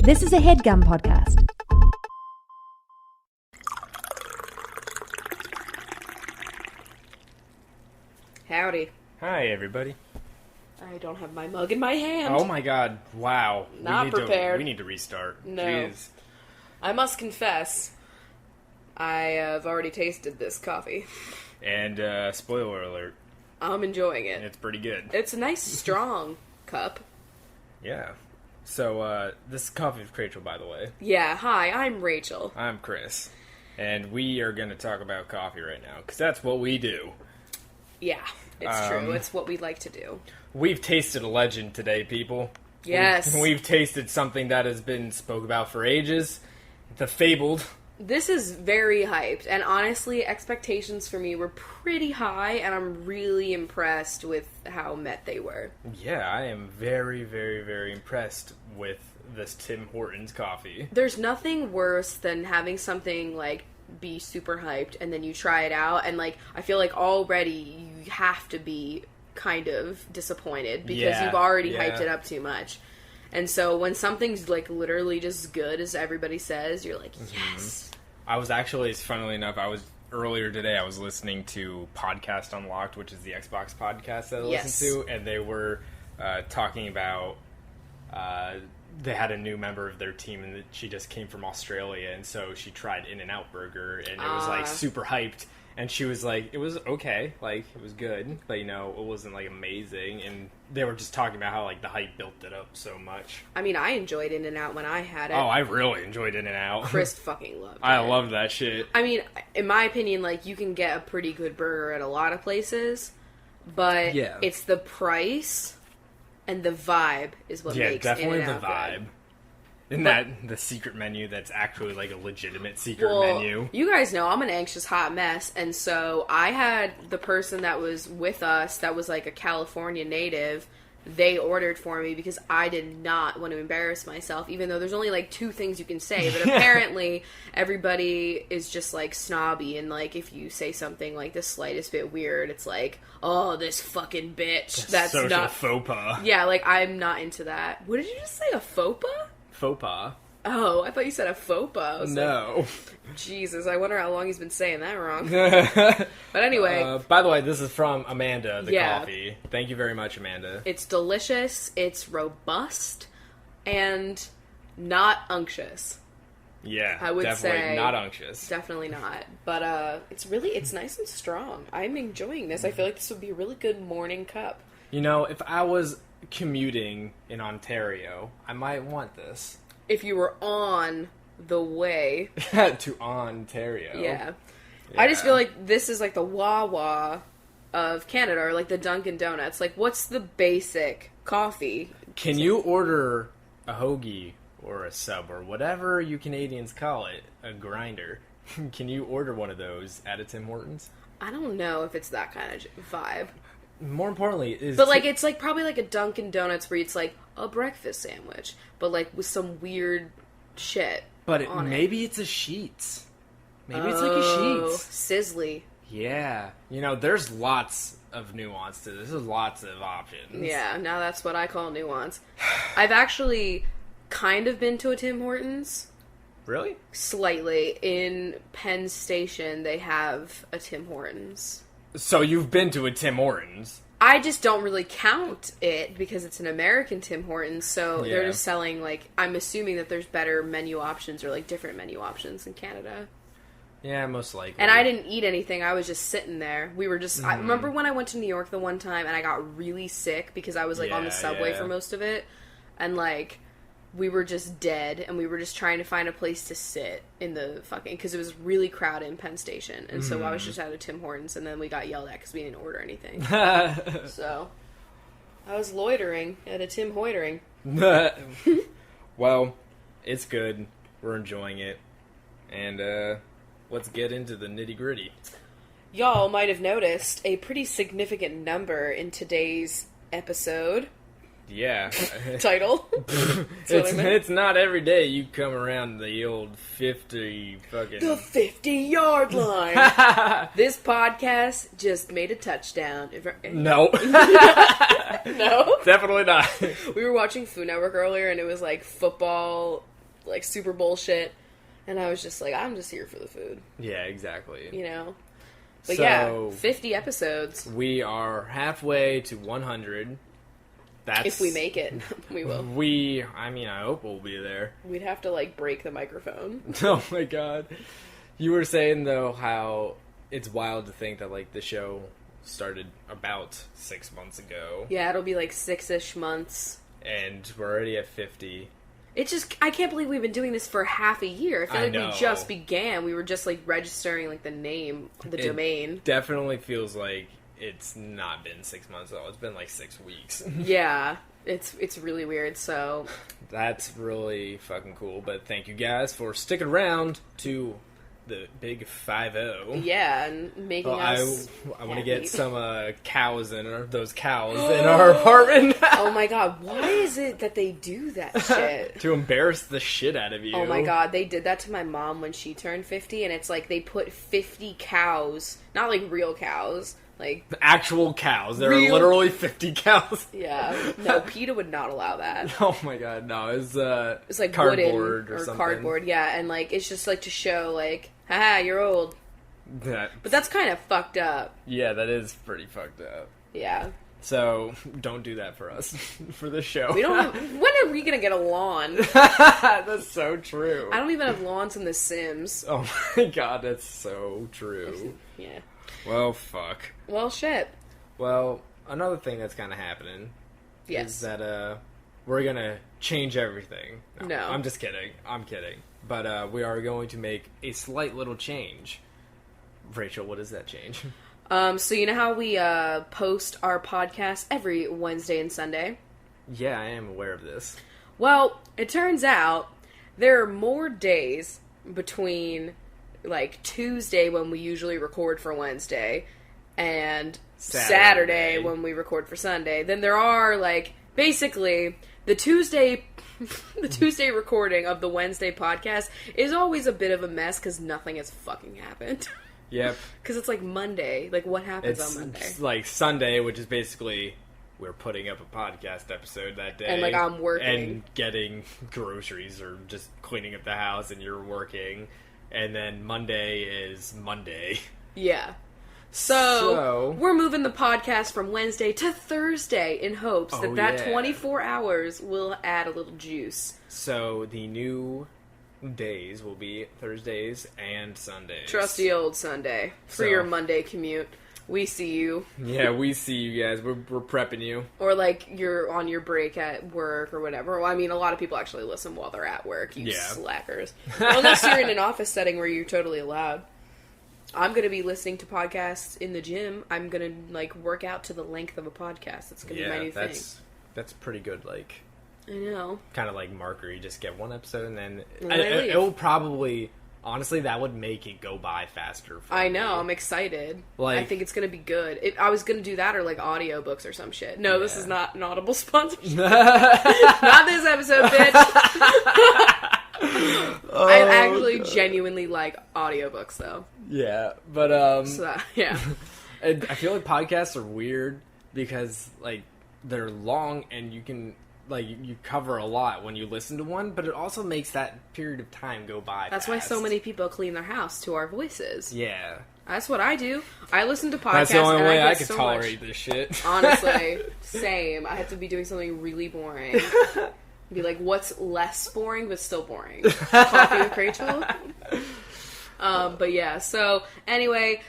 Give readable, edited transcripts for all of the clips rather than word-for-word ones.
This is a HeadGum podcast. Howdy. Hi, everybody. I don't have my mug in my hand. Oh my god, wow. Not prepared. We need to restart. No. Jeez. I must confess, I have already tasted this coffee. And, spoiler alert, I'm enjoying it. it's pretty good. It's a nice, strong cup. Yeah. So, this is Coffee with Rachel, by the way. Yeah, hi, I'm Rachel. I'm Chris. And we are going to talk about coffee right now, because that's what we do. Yeah, it's true. It's what we like to do. We've tasted a legend today, people. Yes. We've tasted something that has been spoke about for ages. The fabled. This is very hyped, and honestly, expectations for me were pretty high, and I'm really impressed with how met they were. Yeah, I am very, very, very impressed with this Tim Hortons coffee. There's nothing worse than having something, like, be super hyped, and then you try it out, and, like, I feel like already you have to be kind of disappointed, because you've already hyped it up too much. And so when something's, like, literally just good, as everybody says, you're like, yes. I was actually, funnily enough, earlier today, I was listening to Podcast Unlocked, which is the Xbox podcast that I listen to, and they were talking about, they had a new member of their team, and she just came from Australia, and so she tried In-N-Out Burger, and it was, like, super hyped, and she was like, it was okay, like, it was good, but, you know, it wasn't, like, amazing, and they were just talking about how, like, the hype built it up so much. I mean, I enjoyed In-N-Out when I had it. Oh, I really enjoyed In-N-Out. Chris fucking loved it. I loved that shit. I mean, in my opinion, like, you can get a pretty good burger at a lot of places, but it's the price and the vibe is what makes definitely In-N-Out the vibe. good. Isn't that the secret menu that's actually, like, a legitimate secret menu? You guys know I'm an anxious hot mess, and so I had the person that was with us that was, like, a California native. They ordered for me because I did not want to embarrass myself, even though there's only, like, 2 things you can say, but apparently everybody is just, like, snobby, and, like, if you say something, like, the slightest bit weird, it's like, oh, this fucking bitch. That's social not... faux pas. Yeah, like, I'm not into that. What did you just say, a faux pas? Faux pas. Oh, I thought you said a faux pas. I was no. like, Jesus, I wonder how long he's been saying that wrong. But anyway. By the way, this is from Amanda, the coffee. Thank you very much, Amanda. It's delicious, it's robust, and not unctuous. Yeah, I would definitely say not unctuous. Definitely not. But it's nice and strong. I'm enjoying this. I feel like this would be a really good morning cup. You know, if I was commuting in Ontario, I might want this. If you were on the way to Ontario. Yeah. I just feel like this is like the Wawa of Canada, or like the Dunkin' Donuts. Like, what's the basic coffee? Can you order a hoagie or a sub or whatever you Canadians call it, a grinder? Can you order one of those at a Tim Hortons? I don't know if it's that kind of vibe. More importantly, it's like probably like a Dunkin' Donuts where it's like a breakfast sandwich, but like with some weird shit. But maybe it's a Sheetz. Maybe it's like a Sheetz. Sizzly. Yeah. You know, there's lots of nuance to this. There's lots of options. Yeah, now that's what I call nuance. I've actually kind of been to a Tim Hortons. Really? Slightly. In Penn Station, they have a Tim Hortons. So you've been to a Tim Hortons? I just don't really count it because it's an American Tim Hortons, so they're just selling, like, I'm assuming that there's better menu options or, like, different menu options in Canada. Yeah, most likely. And I didn't eat anything. I was just sitting there. We were just... I remember when I went to New York the one time and I got really sick because I was, like, on the subway for most of it. And, like... we were just dead, and we were just trying to find a place to sit in the fucking... because it was really crowded in Penn Station, and so I was just at a Tim Hortons, and then we got yelled at because we didn't order anything. So, I was loitering at a Tim Hoitering. Well, it's good. We're enjoying it. And, let's get into the nitty-gritty. Y'all might have noticed a pretty significant number in today's episode. Yeah. Title. It's not every day you come around the old 50 fucking... The 50-yard line. This podcast just made a touchdown. No. No? Definitely not. We were watching Food Network earlier, and it was like football like super bullshit. And I was just like, I'm just here for the food. Yeah, exactly. You know? But so, 50 episodes. We are halfway to 100. That's, if we make it, we will. I hope we'll be there. We'd have to, like, break the microphone. Oh my god. You were saying, though, how it's wild to think that, like, the show started about 6 months ago. Yeah, it'll be, like, 6-ish months. And we're already at 50. It's just, I can't believe we've been doing this for half a year. I feel like we just began. We were just, like, registering, like, the name, the domain. Definitely feels like it's not been 6 months, though. It's been, like, 6 weeks. Yeah. It's really weird, so... That's really fucking cool, but thank you guys for sticking around to the big 5-0. Yeah, and making us I want to get some cows those cows in our apartment. Oh my god, why is it that they do that shit? To embarrass the shit out of you. Oh my god, they did that to my mom when she turned 50, and it's like they put 50 cows, not like real cows, like... actual cows. There are literally 50 cows. Yeah. No, PETA would not allow that. Oh my god, no. It's like cardboard or something. Cardboard, yeah, and like it's just like to show like, haha, you're old. But that's kind of fucked up. Yeah, that is pretty fucked up. Yeah. So, don't do that for us. For the show. We don't have... When are we gonna get a lawn? That's so true. I don't even have lawns in The Sims. Oh my god, that's so true. Yeah. Well, fuck. Well, shit. Well, another thing that's kind of happening is that we're going to change everything. No. I'm just kidding. I'm kidding. But we are going to make a slight little change. Rachel, what is that change? So you know how we post our podcast every Wednesday and Sunday? Yeah, I am aware of this. Well, it turns out there are more days between... like Tuesday when we usually record for Wednesday and Saturday when we record for Sunday. Then there are like basically the Tuesday recording of the Wednesday podcast is always a bit of a mess because nothing has fucking happened. Yep. Because it's like Monday. Like what happens on Monday? It's like Sunday, which is basically we're putting up a podcast episode that day. And like I'm working. And getting groceries or just cleaning up the house and you're working. And then Monday is Monday. Yeah. So, we're moving the podcast from Wednesday to Thursday in hopes that 24 hours will add a little juice. So, the new days will be Thursdays and Sundays. Trusty old Sunday. For your Monday commute. We see you. Yeah, we see you guys. We're prepping you. Or, like, you're on your break at work or whatever. Well, I mean, a lot of people actually listen while they're at work. You slackers. Unless you're in an office setting where you're totally allowed. I'm going to be listening to podcasts in the gym. I'm going to, like, work out to the length of a podcast. That's going to be my new thing. That's pretty good, like... I know. Kind of like marker. You just get one episode and then... It will probably... Honestly, that would make it go by faster for I me. know, I'm excited. Like, I think it's going to be good. I was going to do that or, like, audiobooks or some shit. No, this is not an Audible sponsorship. Not this episode, bitch. I actually genuinely like audiobooks, though. Yeah, but, yeah. I feel like podcasts are weird because, like, they're long and you can... like, you cover a lot when you listen to one, but it also makes that period of time go by That's fast. why so many people clean their house to our voices. Yeah. That's what I do. I listen to podcasts. That's the only way I can tolerate this shit. Honestly, same. I have to be doing something really boring. Be like, what's less boring but still boring? Coffee with Rachel? But yeah, so anyway...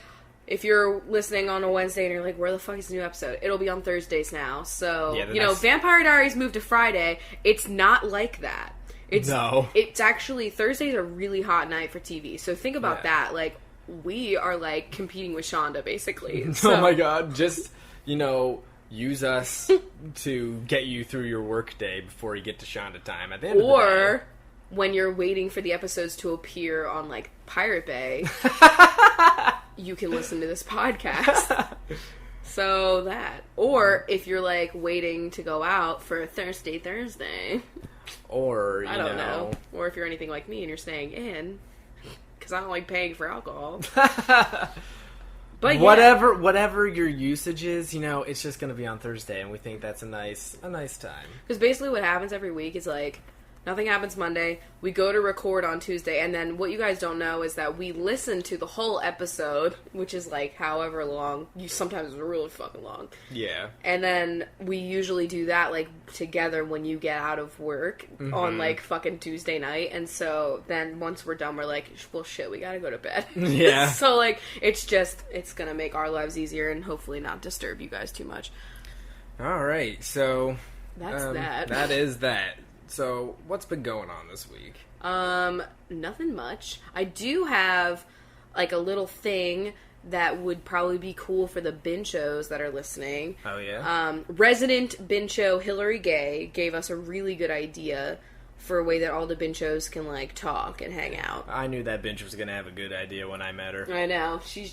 If you're listening on a Wednesday and you're like, where the fuck is the new episode? It'll be on Thursdays now. So, Vampire Diaries moved to Friday. It's not like that. It's actually, Thursday's a really hot night for TV. So think about that. Like, we are, like, competing with Shonda, basically. So, oh my god. Just, use us to get you through your work day before you get to Shonda time at the end of the day. Or when you're waiting for the episodes to appear on, like, Pirate Bay... you can listen to this podcast. So that. Or if you're, like, waiting to go out for a Thursday. Or, I don't know. Or if you're anything like me and you're staying in. Because I don't like paying for alcohol. But whatever your usage is, it's just going to be on Thursday. And we think that's a nice time. Because basically what happens every week is, like, Nothing happens Monday. We go to record on Tuesday, and then what you guys don't know is that we listen to the whole episode, which is like however long. Sometimes it's really fucking long. Yeah. And then we usually do that like together when you get out of work on like fucking Tuesday night. And so then once we're done, we're like, well, shit, we gotta go to bed. Yeah. So like it's gonna make our lives easier and hopefully not disturb you guys too much. All right, so that's that. That is that. So, what's been going on this week? Nothing much. I do have, like, a little thing that would probably be cool for the Binchos that are listening. Oh, yeah? Resident Bincho Hillary Gay gave us a really good idea for a way that all the Binchos can, like, talk and hang out. I knew that Binch was going to have a good idea when I met her. I know. She's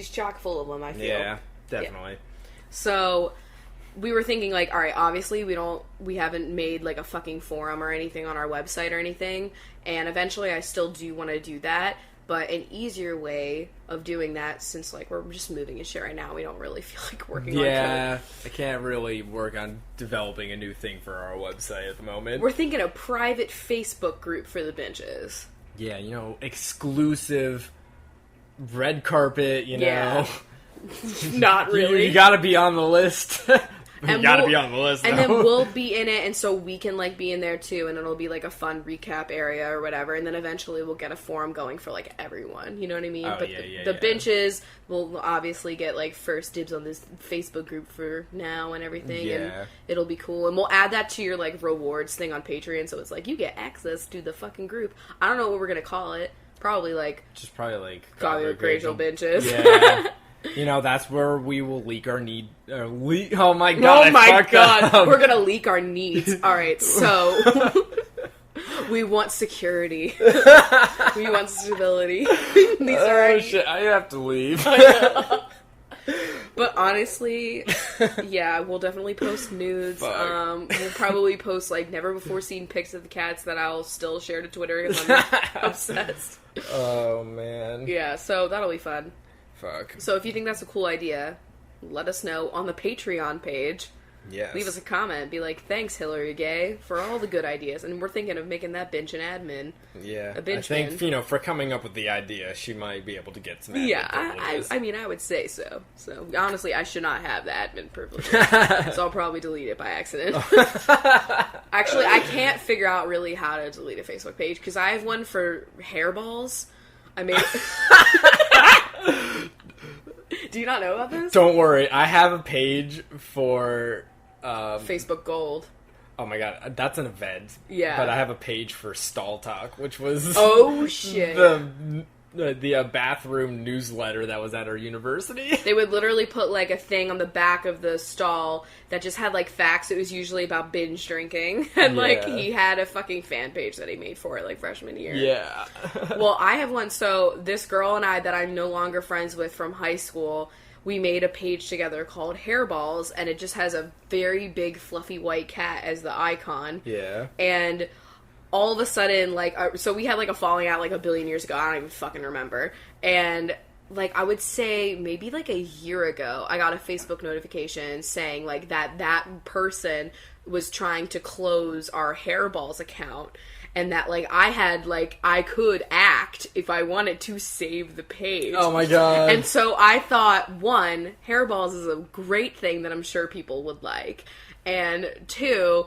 chock full of them, I feel. Yeah, definitely. Yeah. So... we were thinking, like, alright, obviously we haven't made, like, a fucking forum or anything on our website or anything, and eventually I still do want to do that, but an easier way of doing that, since, like, we're just moving and shit right now, we don't really feel like working on code. Yeah, I can't really work on developing a new thing for our website at the moment. We're thinking a private Facebook group for the Benches. Yeah, exclusive, red carpet, Yeah. Not really. You gotta be on the list. You gotta be on the list, and then we'll be in it, and so we can, like, be in there, too, and it'll be, like, a fun recap area or whatever, and then eventually we'll get a forum going for, like, everyone, you know what I mean? Oh, but the Benches will obviously get, like, first dibs on this Facebook group for now and everything, and it'll be cool, and we'll add that to your, like, rewards thing on Patreon, so it's like, you get access to the fucking group. I don't know what we're gonna call it. Probably, like... CoffeeWithChrachel Benches. Yeah. That's where we will leak our oh my god! Oh my god! We're gonna leak our needs. Alright, so... we want security. We want stability. These are shit, I have to leave. But honestly, yeah, we'll definitely post nudes. We'll probably post, like, never before seen pics of the cats that I'll still share to Twitter because I'm obsessed. Oh, man. Yeah, so that'll be fun. Fuck. So if you think that's a cool idea, let us know on the Patreon page. Yes. Leave us a comment. Be like, thanks, Hillary Gay, for all the good ideas. And we're thinking of making that bench an admin. Yeah. A bench I think, for coming up with the idea, she might be able to get some admin privileges. I mean, I would say so. So, honestly, I should not have the admin privileges. So I'll probably delete it by accident. Actually, I can't figure out really how to delete a Facebook page, because I have one for hairballs. I made... Do you not know about this? Don't worry. I have a page for... Facebook Gold. Oh my god, that's an event. Yeah. But I have a page for Stall Talk, which was... Oh, shit. The bathroom newsletter that was at our university. They would literally put, like, a thing on the back of the stall that just had, like, facts. It was usually about binge drinking. And, like, he had a fucking fan page that he made for it, like, freshman year. Yeah. Well, I have one. So, this girl and I that I'm no longer friends with from high school, we made a page together called Hairballs, and it just has a very big, fluffy white cat as the icon. Yeah. And... all of a sudden, like, so we had, like, a falling out, like, a billion years ago. I don't even fucking remember. And, like, I would say maybe, like, a year ago, I got a Facebook notification saying, like, that person was trying to close our Hairballs account. And that, like, I could act if I wanted to save the page. Oh, my God. And so I thought, one, Hairballs is a great thing that I'm sure people would like. And two...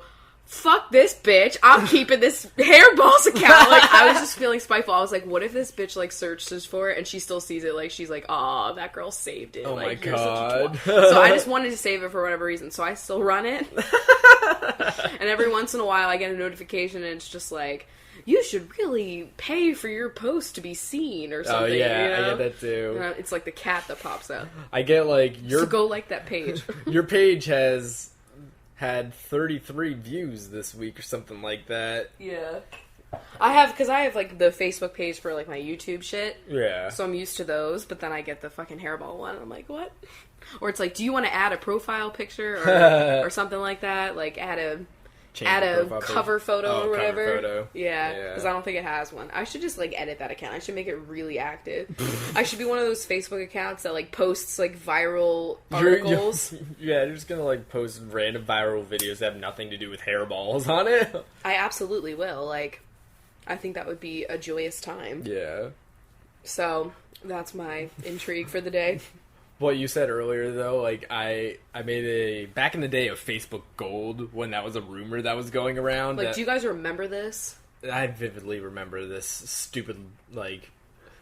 fuck this bitch, I'm keeping this Hairballs account. Like, I was just feeling spiteful. I was like, what if this bitch, like, searches for it and she still sees it, like, she's like, aw, that girl saved it. Oh, like, my God. So I just wanted to save it for whatever reason, so I still run it. And every once in a while I get a notification and it's just like, you should really pay for your post to be seen or something. Oh, yeah, you know? I get that too. It's like the cat that pops up. I get, like, So go like that page. Your page has... had 33 views this week or something like that. Yeah. I have like, the Facebook page for, like, my YouTube shit. Yeah. So I'm used to those, but then I get the fucking Hairball one, and I'm like, what? Or it's like, do you want to add a profile picture or something like that? Like, add a cover photo or whatever. Cover photo. Yeah, because I don't think it has one. I should just, like, edit that account. I should make it really active. I should be one of those Facebook accounts that, like, posts, like, viral articles. You're just gonna, like, post random viral videos that have nothing to do with hairballs on it. I absolutely will. Like, I think that would be a joyous time. Yeah. So, that's my intrigue for the day. What you said earlier, though, like, I made back in the day of Facebook Gold, when that was a rumor that was going around. Like, do you guys remember this? I vividly remember this stupid, like,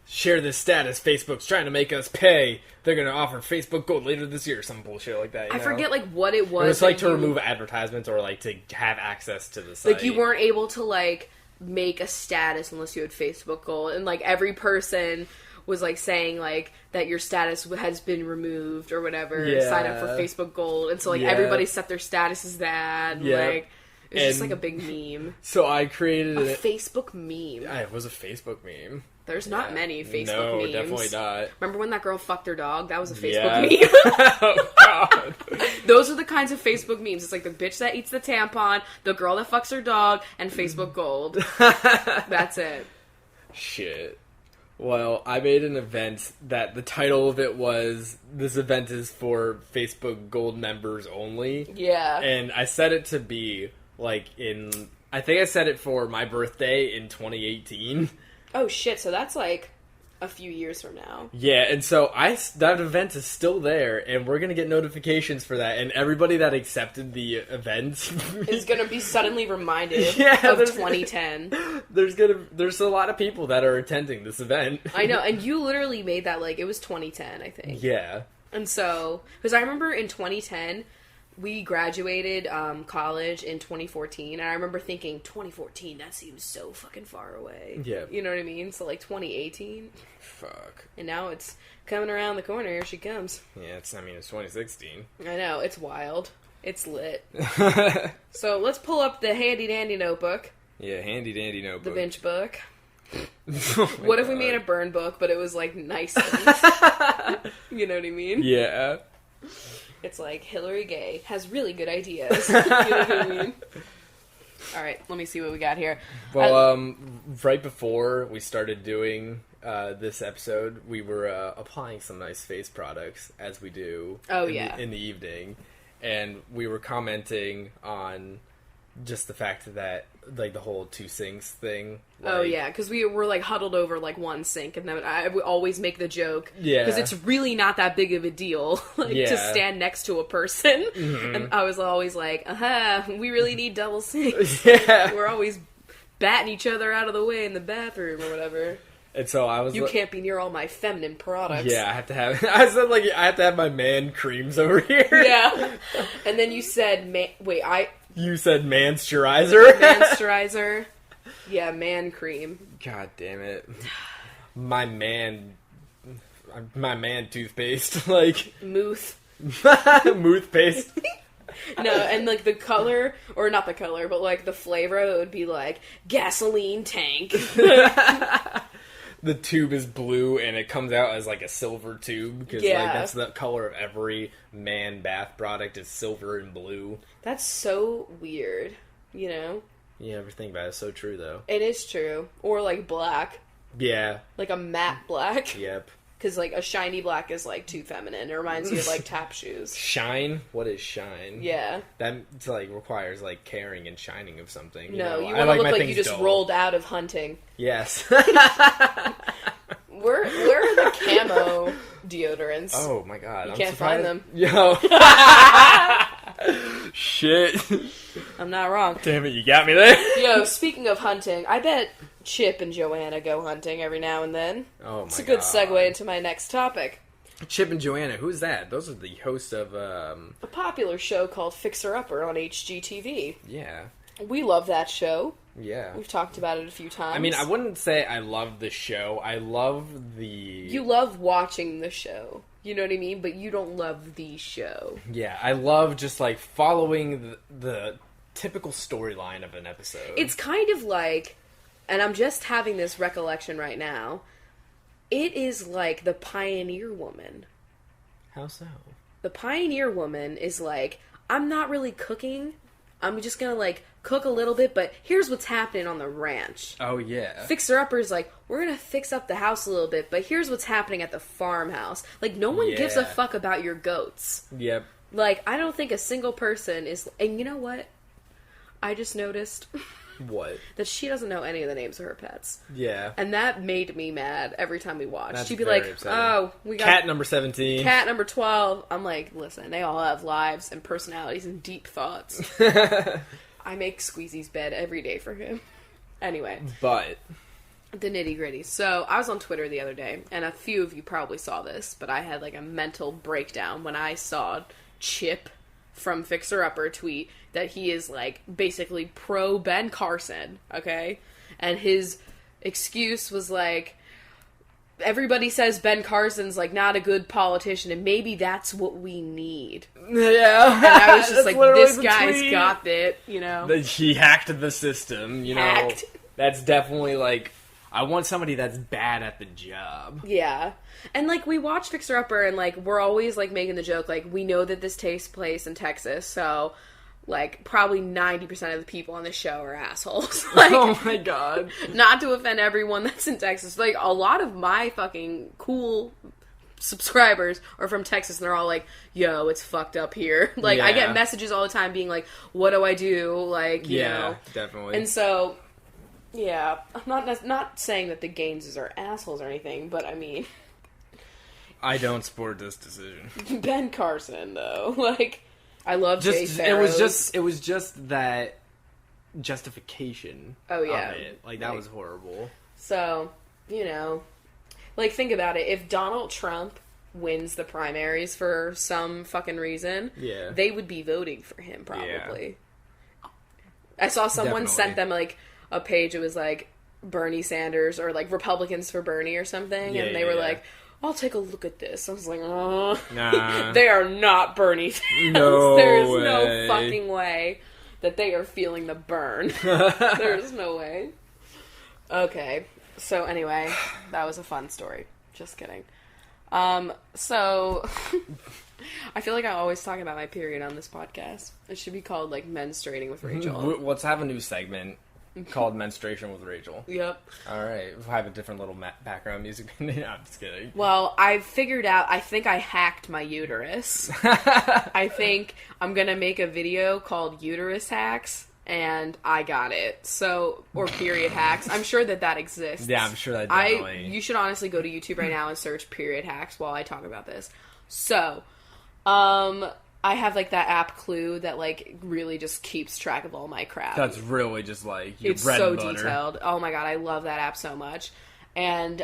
share this status, Facebook's trying to make us pay, they're gonna offer Facebook Gold later this year, some bullshit like that, I forget, like, what it was. It was, like, to remove advertisements or, like, to have access to the site. Like, you weren't able to, like, make a status unless you had Facebook Gold, and, like, every person was, like, saying, like, that your status has been removed or whatever, sign up for Facebook Gold, and so, like, everybody set their status as that, and, like, it was just, like, a big meme. So I created a Facebook meme. Yeah, it was a Facebook meme. There's not many Facebook memes. No, definitely not. Remember when that girl fucked her dog? That was a Facebook meme. Oh, God. Those are the kinds of Facebook memes. It's like the bitch that eats the tampon, the girl that fucks her dog, and Facebook Gold. That's it. Shit. Well, I made an event that the title of it was, this event is for Facebook Gold members only. Yeah. And I set it to be, like, I think I set it for my birthday in 2018. Oh, shit. So that's, like, a few years from now. Yeah, and so that event is still there, and we're going to get notifications for that, and everybody that accepted the event is going to be suddenly reminded of 2010. There's a lot of people that are attending this event. I know, and you literally made that, like, it was 2010, I think. Yeah. And so, because I remember in 2010, we graduated college in 2014, and I remember thinking, 2014, that seems so fucking far away. Yeah. You know what I mean? So, like, 2018. Fuck. And now it's coming around the corner. Here she comes. Yeah, it's 2016. I know. It's wild. It's lit. So, let's pull up the handy-dandy notebook. Yeah, handy-dandy notebook. The bench book. What if we made a burn book, but it was, like, nice things? You know what I mean? Yeah. It's like, Hillary Gay has really good ideas. You know what I mean? Alright, let me see what we got here. Well, right before we started doing this episode, we were applying some nice face products, as we do in the evening. And we were commenting on just the fact that, like, the whole two sinks thing. Like, oh, yeah, because we were, like, huddled over, like, one sink, and then I would always make the joke. Yeah. Because it's really not that big of a deal, like, to stand next to a person. Mm-hmm. And I was always like, we really need double sinks. Yeah. We're always batting each other out of the way in the bathroom or whatever. And so I was You can't be near all my feminine products. Yeah, I have to have my man creams over here. Yeah. And then you said, You said mansturizer? Mansturizer. Yeah, man cream. God damn it. My man toothpaste. Like... Mooth. Mooth paste. No, and, like, the color, or not the color, but, like, the flavor, it would be, like, gasoline tank. The tube is blue, and it comes out as, like, a silver tube, because, like, that's the color of every man bath product is silver and blue. That's so weird, you know? You never think about it. It's so true, though. It is true. Or, like, black. Yeah. Like a matte black. Yep. Because, like, a shiny black is, like, too feminine. It reminds you of, like, tap shoes. Shine? What is shine? Yeah. That, like, requires, like, caring and shining of something. You want to look like you just rolled out of hunting. Yes. Where are the camo deodorants? Oh, my God. You can't find them. Yo. Shit. I'm not wrong. Damn it, you got me there. Yo, speaking of hunting, I bet Chip and Joanna go hunting every now and then. Oh my god. It's a good segue into my next topic. Chip and Joanna, who's that? Those are the hosts of a popular show called Fixer Upper on HGTV. Yeah. We love that show. Yeah. We've talked about it a few times. I mean, I wouldn't say I love the show. I love the... You love watching the show. You know what I mean? But you don't love the show. Yeah, I love just, like, following the typical storyline of an episode. It's kind of like, and I'm just having this recollection right now, it is like the Pioneer Woman. How so? The Pioneer Woman is like, I'm not really cooking. I'm just gonna, like, cook a little bit, but here's what's happening on the ranch. Oh, yeah. Fixer-uppers, like, we're gonna fix up the house a little bit, but here's what's happening at the farmhouse. Like, no one gives a fuck about your goats. Yep. Like, I don't think a single person is... And you know what? I just noticed... What? That she doesn't know any of the names of her pets. Yeah. And that made me mad every time we watched. That's She'd be like, upsetting. oh, we got... Cat number 17. Cat number 12. I'm like, listen, they all have lives and personalities and deep thoughts. I make Squeezy's bed every day for him. Anyway. But... The nitty gritty. So, I was on Twitter the other day, and a few of you probably saw this, but I had like a mental breakdown when I saw Chip from Fixer Upper tweet that he is like basically pro Ben Carson, okay? And his excuse was like, everybody says Ben Carson's like not a good politician, and maybe that's what we need. Yeah. And I was just like, this guy's got it, you know? He hacked the system, you know? That's definitely like, I want somebody that's bad at the job. Yeah. And, like, we watch Fixer Upper, and, like, we're always, like, making the joke, like, we know that this takes place in Texas, so, like, probably 90% of the people on the show are assholes. Like, oh my god. Not to offend everyone that's in Texas. Like, a lot of my fucking cool subscribers are from Texas, and they're all like, yo, it's fucked up here. Like, I get messages all the time being like, what do I do? Like, you know. Definitely. And so... Yeah, I'm not saying that the Gaineses are assholes or anything, but I mean... I don't support this decision. Ben Carson, though. Like, I love Jay Farrows. It was just that justification of it. Like, that was horrible. So, you know, like, think about it. If Donald Trump wins the primaries for some fucking reason, they would be voting for him, probably. Yeah. I saw someone sent them, like... a page, it was like Bernie Sanders or like Republicans for Bernie or something, and they were like, I'll take a look at this. I was like, oh, nah. They are not Bernie fans. No there is way. No fucking way that they are feeling the burn. There's no way. Okay, so anyway, that was a fun story. Just kidding. So I feel like I always talk about my period on this podcast. It should be called like Menstruating with Rachel. Let's have a new segment called Menstruation with Rachel. Yep. Alright, we'll have a different little background music. No, I'm just kidding. Well, I figured out, I think I hacked my uterus. I think I'm gonna make a video called Uterus Hacks, and I got it. So, or period hacks. I'm sure that exists. Yeah, I'm sure that definitely. You should honestly go to YouTube right now and search period hacks while I talk about this. So, I have, like, that app Clue that, like, really just keeps track of all my crap. That's really just, like, your bread and butter. It's so detailed. Oh, my God, I love that app so much. And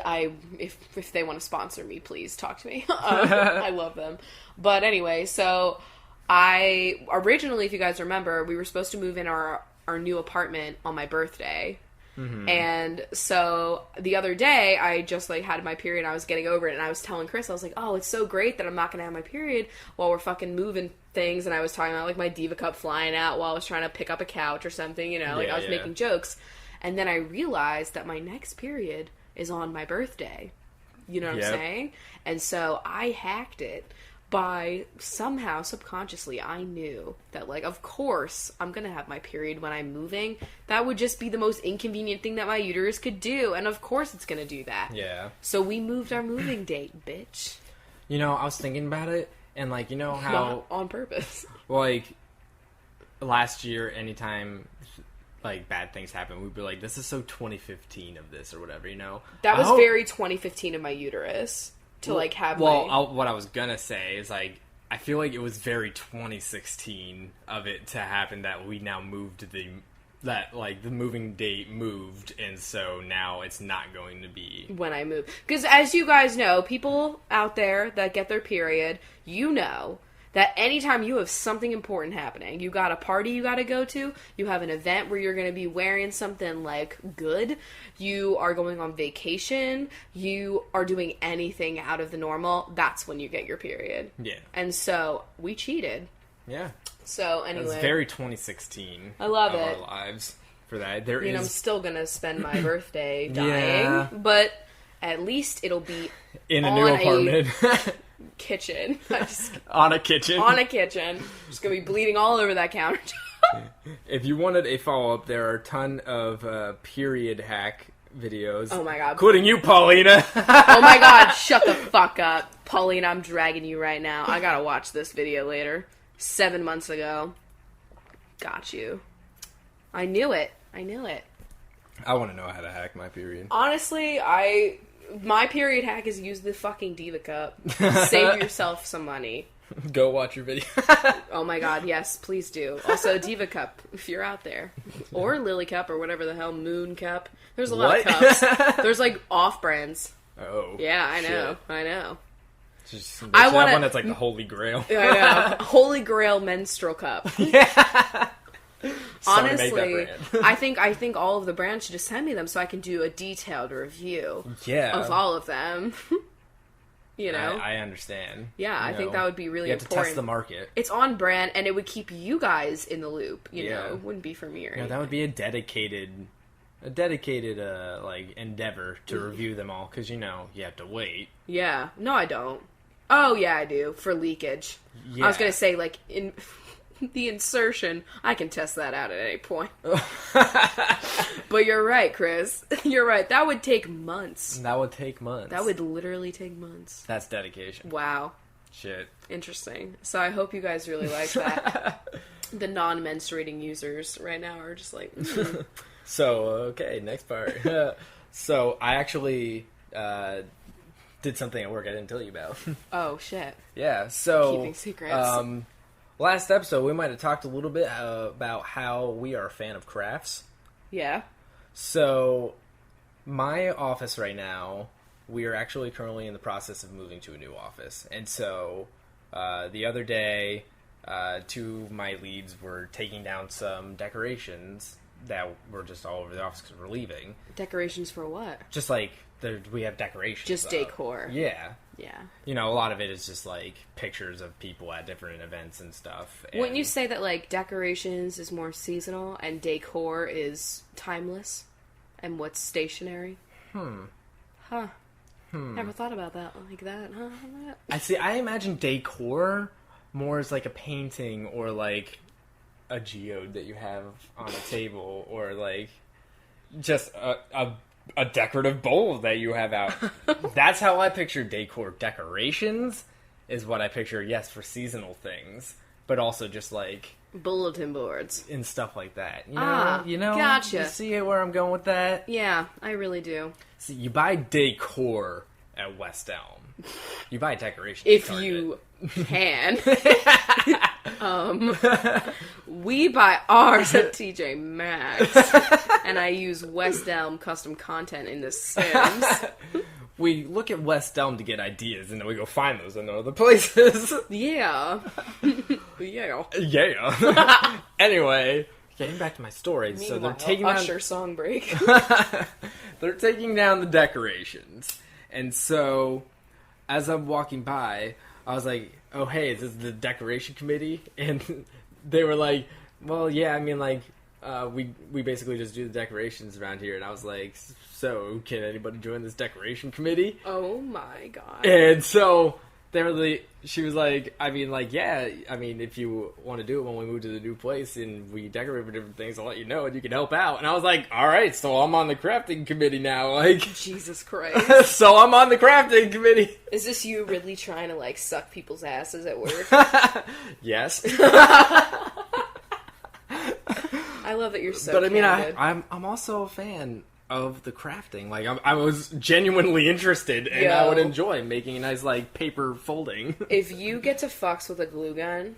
if they want to sponsor me, please talk to me. I love them. But anyway, so originally, if you guys remember, we were supposed to move in our new apartment on my birthday. Mm-hmm. And so the other day I just like had my period and I was getting over it, and I was telling Chris, I was like, oh, it's so great that I'm not gonna have my period while we're fucking moving things. And I was talking about like my Diva Cup flying out while I was trying to pick up a couch or something, you know, like I was making jokes. And then I realized that my next period is on my birthday, you know what I'm saying? And so I hacked it by somehow subconsciously I knew that, like, of course I'm gonna have my period when I'm moving. That would just be the most inconvenient thing that my uterus could do, and of course it's gonna do that. Yeah. So we moved our moving date, bitch. You know, I was thinking about it, and like, you know how not on purpose. Like last year, anytime like bad things happen, we'd be like, this is so 2015 of this or whatever, you know. That was very 2015 of my uterus. To like have what I was gonna say is like I feel like it was very 2016 of it to happen that we now moved the moving date moved, and so now it's not going to be when I move. Because as you guys know, people out there that get their period, you know that anytime you have something important happening, you got a party you gotta go to, you have an event where you're gonna be wearing something, like, good, you are going on vacation, you are doing anything out of the normal, that's when you get your period. Yeah. And so, we cheated. Yeah. So, anyway. It's very 2016. I love it. Our lives for that. I'm still gonna spend my birthday dying, but at least it'll be in a new apartment. Kitchen. On a kitchen. On a kitchen. Just gonna be bleeding all over that countertop. If you wanted a follow-up, there are a ton of period hack videos. Oh my god. Including you, Paulina. Oh my god, shut the fuck up. Paulina, I'm dragging you right now. I gotta watch this video later. 7 months ago. Got you. I knew it. I want to know how to hack my period. Honestly, my period hack is use the fucking Diva Cup. Save yourself some money. Go watch your video. Oh my god, yes, please do. Also, Diva Cup, if you're out there. Or Lily Cup, or whatever the hell, Moon Cup. There's a lot of cups. There's, like, off-brands. Oh. Yeah, I know. Just, I want one that's like the Holy Grail. I know. Holy Grail menstrual cup. Yeah. Honestly, I think all of the brands should just send me them so I can do a detailed review of all of them. You know? I understand. Yeah, I think that would be really important. You have to test the market. It's on brand, and it would keep you guys in the loop, you know? It wouldn't be for me or anything. That would be a dedicated like, endeavor to review them all, because, you know, you have to wait. Yeah. No, I don't. Oh, yeah, I do. For leakage. Yeah. I was going to say, like, in the insertion, I can test that out at any point. But you're right, Chris. You're right. That would take months. That would take months. That would literally take months. That's dedication. Wow. Shit. Interesting. So I hope you guys really like that. The non-menstruating users right now are just like... So, okay, next part. So, I actually did something at work I didn't tell you about. Oh, shit. Yeah, so... Keeping secrets. Last episode, we might have talked a little bit about how we are a fan of crafts. Yeah. So, my office right now, we are actually currently in the process of moving to a new office. And so, the other day, two of my leads were taking down some decorations that were just all over the office because we're leaving. Decorations for what? Just like, we have decorations. Just decor. Yeah. Yeah. You know, a lot of it is just like pictures of people at different events and stuff. And wouldn't you say that like decorations is more seasonal and decor is timeless? And what's stationary? Never thought about that like that, huh? I imagine decor more as like a painting or like a geode that you have on a table, or like just a decorative bowl that you have out. That's how I picture decor. Decorations is what I picture, yes, for seasonal things, but also just like bulletin boards and stuff like that. You know, gotcha. You see where I'm going with that? Yeah, I really do. See, you buy decor at West Elm. You buy decorations if at you can. We buy ours at TJ Maxx, and I use West Elm custom content in The Sims. We look at West Elm to get ideas, and then we go find those in other places. Yeah. Yeah. Anyway, getting back to my story. Meanwhile, so they're taking Usher song break. They're taking down the decorations. And so, as I'm walking by, I was like, oh, hey, is this the decoration committee? And they were like, well, yeah, I mean, like, we basically just do the decorations around here. And I was like, so, can anybody join this decoration committee? Oh, my God. And so, she was like, I mean, like, yeah, I mean, if you want to do it when we move to the new place and we decorate for different things, I'll let you know and you can help out. And I was like, all right, so I'm on the crafting committee now. Like, Jesus Christ. So I'm on the crafting committee. Is this you really trying to, like, suck people's asses at work? Yes. I love that you're so But I mean, candid. I'm also a fan of the crafting. Like, I was genuinely interested, and I would enjoy making a nice, like, paper folding. If you get to fucks with a glue gun,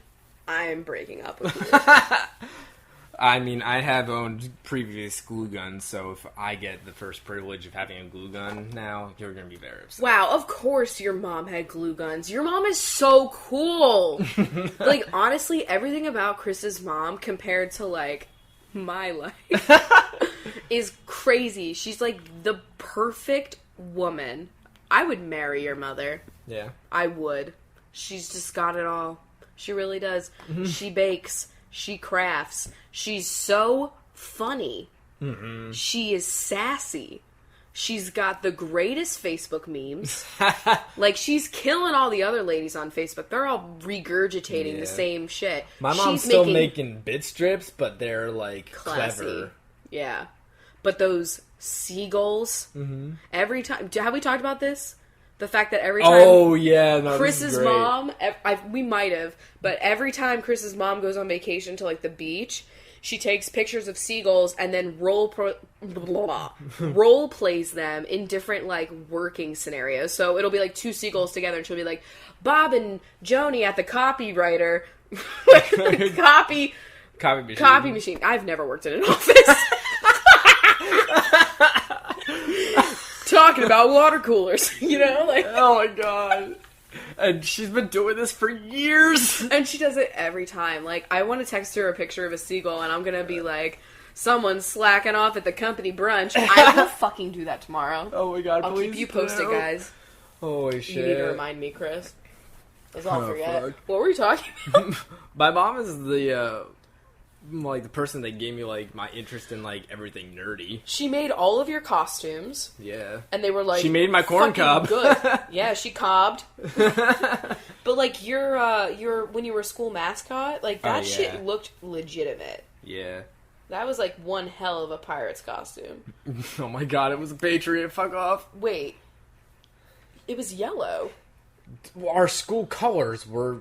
I am breaking up with you. I mean, I have owned previous glue guns, so if I get the first privilege of having a glue gun now, you're going to be very upset. Wow, of course your mom had glue guns. Your mom is so cool. Like, honestly, everything about Chris's mom compared to, like, my life is crazy. She's like the perfect woman. I would marry your mother. Yeah. I would. She's just got it all. She really does. Mm-hmm. She bakes. She crafts. She's so funny. Mm-hmm. She is sassy. She's got the greatest Facebook memes. Like, she's killing all the other ladies on Facebook. They're all regurgitating the same shit. My mom's still making bit strips, but they're, like, classy. Clever. Yeah. But those seagulls, every time... Have we talked about this? The fact that every time... Oh, yeah. No, Chris's mom... we might have. But every time Chris's mom goes on vacation to, like, the beach... She takes pictures of seagulls and then role plays them in different, like, working scenarios. So it'll be, like, two seagulls together, and she'll be like, Bob and Joni at the copywriter. Copy machine. I've never worked in an office. Talking about water coolers, you know? Like, oh, my God. And she's been doing this for years. And she does it every time. Like, I want to text her a picture of a seagull, and I'm going to be like, someone's slacking off at the company brunch. I will fucking do that tomorrow. Oh my God, I'll keep you posted, guys. Holy shit. You need to remind me, Chris. Because I'll forget. Fuck. What were we talking about? My mom is the person that gave me, like, my interest in, like, everything nerdy. She made all of your costumes. Yeah. And they were, like... She made my corn cob. Good. Yeah, she cobbed. But, like, your when you were a school mascot, like, that shit looked legitimate. Yeah. That was, like, one hell of a pirate's costume. Oh my God, it was a Patriot. Fuck off. Wait. It was yellow. Our school colors were...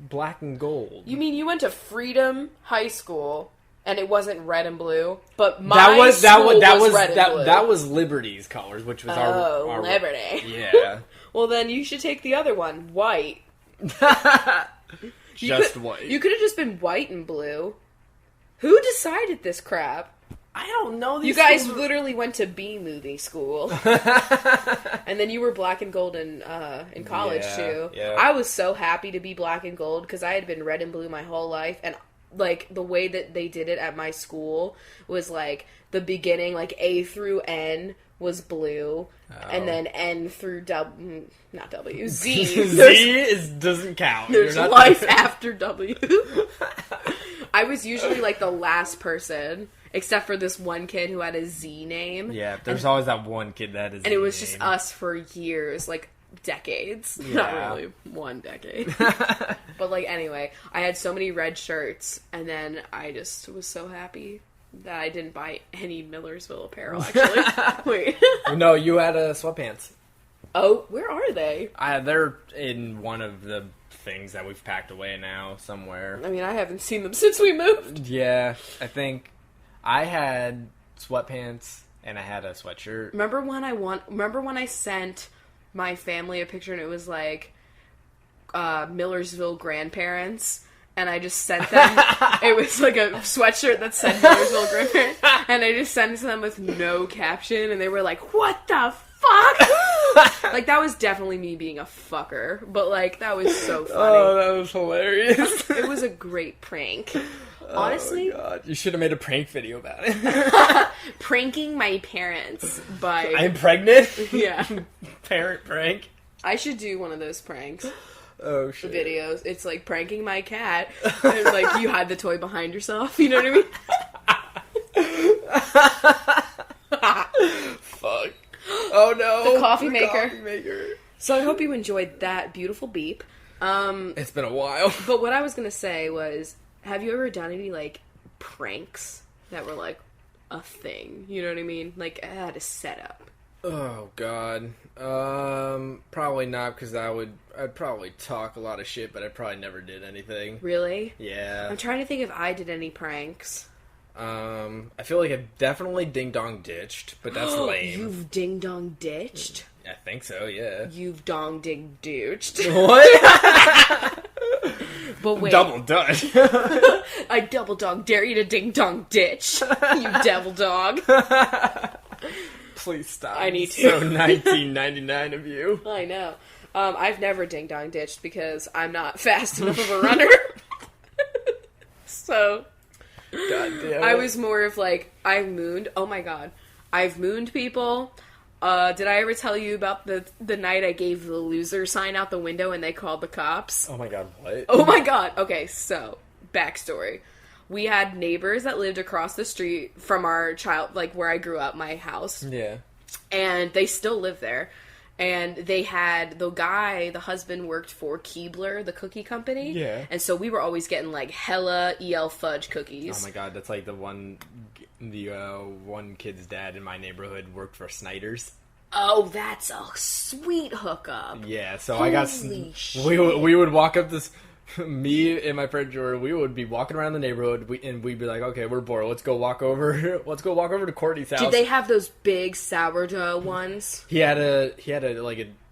black and gold. You mean you went to Freedom High School and it wasn't red and blue? But school was red and blue. That was Liberty's colors, which was our Liberty. Yeah. Well, then you should take the other one, white. White. You could have just been white and blue. Who decided this crap? I don't know. You guys literally went to B-movie school. And then you were black and gold in college, too. Yeah. I was so happy to be black and gold, because I had been red and blue my whole life. And, like, the way that they did it at my school was, like, the beginning, like, A through N was blue. Oh. And then N through not W, Z. Z doesn't count. There's life after W. I was usually, like, the last person... Except for this one kid who had a Z name. Yeah, there's always that one kid that is. And it was just us for years, like decades. Yeah. Not really one decade. But like anyway, I had so many red shirts, and then I just was so happy that I didn't buy any Millersville apparel. Actually, wait. No, you had sweatpants. Oh, where are they? They're in one of the things that we've packed away now somewhere. I mean, I haven't seen them since we moved. Yeah, I think. I had sweatpants and I had a sweatshirt. Remember when I sent my family a picture and it was like Millersville grandparents, and I just sent them it was like a sweatshirt that said Millersville grandparents, and I just sent it to them with no caption, and they were like, "What the fuck?" Like, that was definitely me being a fucker, but like, that was so funny. Oh, that was hilarious. It was a great prank. Honestly, oh my God. You should have made a prank video about it. Pranking my parents by... I'm pregnant? Yeah. Parent prank? I should do one of those pranks. Oh, shit. Videos. It's like pranking my cat. And like, you hide the toy behind yourself. You know what I mean? Fuck. Oh, no. The coffee maker. So I hope you enjoyed that beautiful beep. It's been a while. But what I was going to say was... Have you ever done any, like, pranks that were, like, a thing? You know what I mean? Like, I had a setup. Oh, God. Probably not, because I'd probably talk a lot of shit, but I probably never did anything. Really? Yeah. I'm trying to think if I did any pranks. I feel like I've definitely ding-dong ditched, but that's lame. You've ding-dong ditched? I think so, yeah. You've dong-ding-dooched. What? But wait. Double dutch. I double dog dare you to ding dong ditch, you devil dog. Please stop. I need to. So 1999 of you. I know. I've never ding dong ditched because I'm not fast enough of a runner. So, God damn it. I was more of like, I've mooned. Oh my God. I've mooned people. Did I ever tell you about the night I gave the loser sign out the window and they called the cops? Oh my God, what? Oh my God. Okay, so, backstory. We had neighbors that lived across the street from our like where I grew up, my house. Yeah. And they still live there. And they had, the husband worked for Keebler, the cookie company. Yeah. And so we were always getting, like, hella EL fudge cookies. Oh my god, that's like the one kid's dad in my neighborhood worked for Snyder's. Oh, that's a sweet hookup. Yeah, so Holy shit. we would walk up this... Me and my friend Jordan, we would be walking around the neighborhood, and we'd be like, "Okay, we're bored. Let's go walk over. Let's go walk over to Courtney's house." Did they have those big sourdough ones? He had a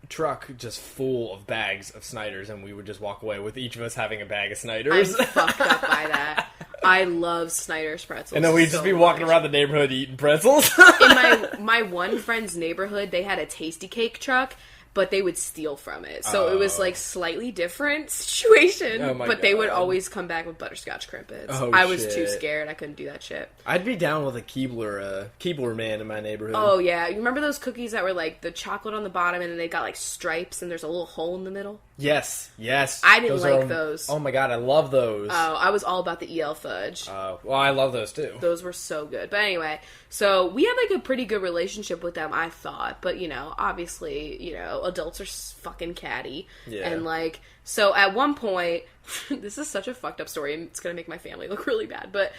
truck just full of bags of Snyder's, and we would just walk away with each of us having a bag of Snyder's. I'm fucked up by that. I love Snyder's pretzels. And then we'd just be walking around the neighborhood eating pretzels. In my one friend's neighborhood, they had a Tasty Cake truck. But they would steal from it. So it was, like, slightly different situation. Oh my but they would God. always come back with butterscotch crimpets. Oh, I was shit. too scared. I couldn't do that shit. I'd be down with a Keebler man in my neighborhood. Oh, yeah. You remember those cookies that were, like, the chocolate on the bottom and then they got, like, stripes and there's a little hole in the middle? Yes. I didn't like those. Oh my god, I love those. Oh, I was all about the EL fudge. Well, I love those too. Those were so good. But anyway, so we had, like, a pretty good relationship with them, I thought. But, obviously, adults are fucking catty. Yeah. And, like, so at one point, this is such a fucked up story, and it's gonna make my family look really bad, but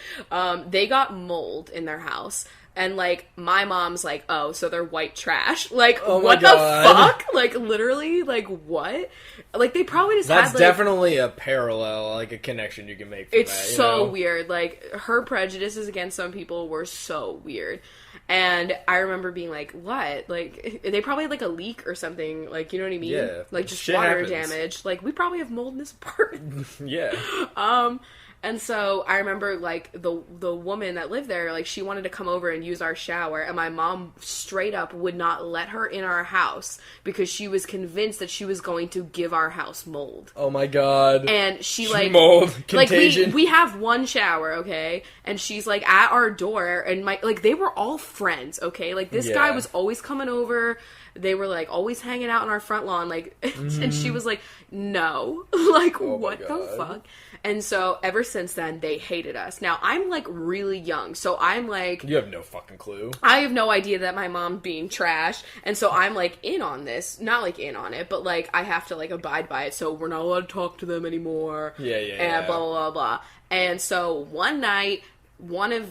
they got mold in their house. And, like, my mom's like, oh, so they're white trash. Like, oh what God. the fuck? Like, literally, like, what? Like, they probably just That's had, like... definitely a parallel, like, a connection you can make from It's that, so weird. Like, her prejudices against some people were so weird. And I remember being like, what? Like, they probably had, like, a leak or something. Like, you know what I mean? Yeah. Like, just Shit water happens. damage. Like, we probably have mold in this apartment. Yeah. And so I remember, like, the woman that lived there, like, she wanted to come over and use our shower, and my mom straight up would not let her in our house because she was convinced that she was going to give our house mold. Oh my god. And she, like... Mold. Contagion. Like, we have one shower, okay? And she's, like, at our door, and they were all friends, okay? Like, this guy was always coming over. They were, like, always hanging out on our front lawn, like, and she was like, no. Like, what the fuck? And so, ever since then, they hated us. Now, I'm, like, really young, so I'm, like... You have no fucking clue. I have no idea that my mom being trash, and so I'm, like, in on this. Not, like, in on it, but, like, I have to, like, abide by it, so we're not allowed to talk to them anymore. Yeah. And blah, blah, blah, blah. And so, one night...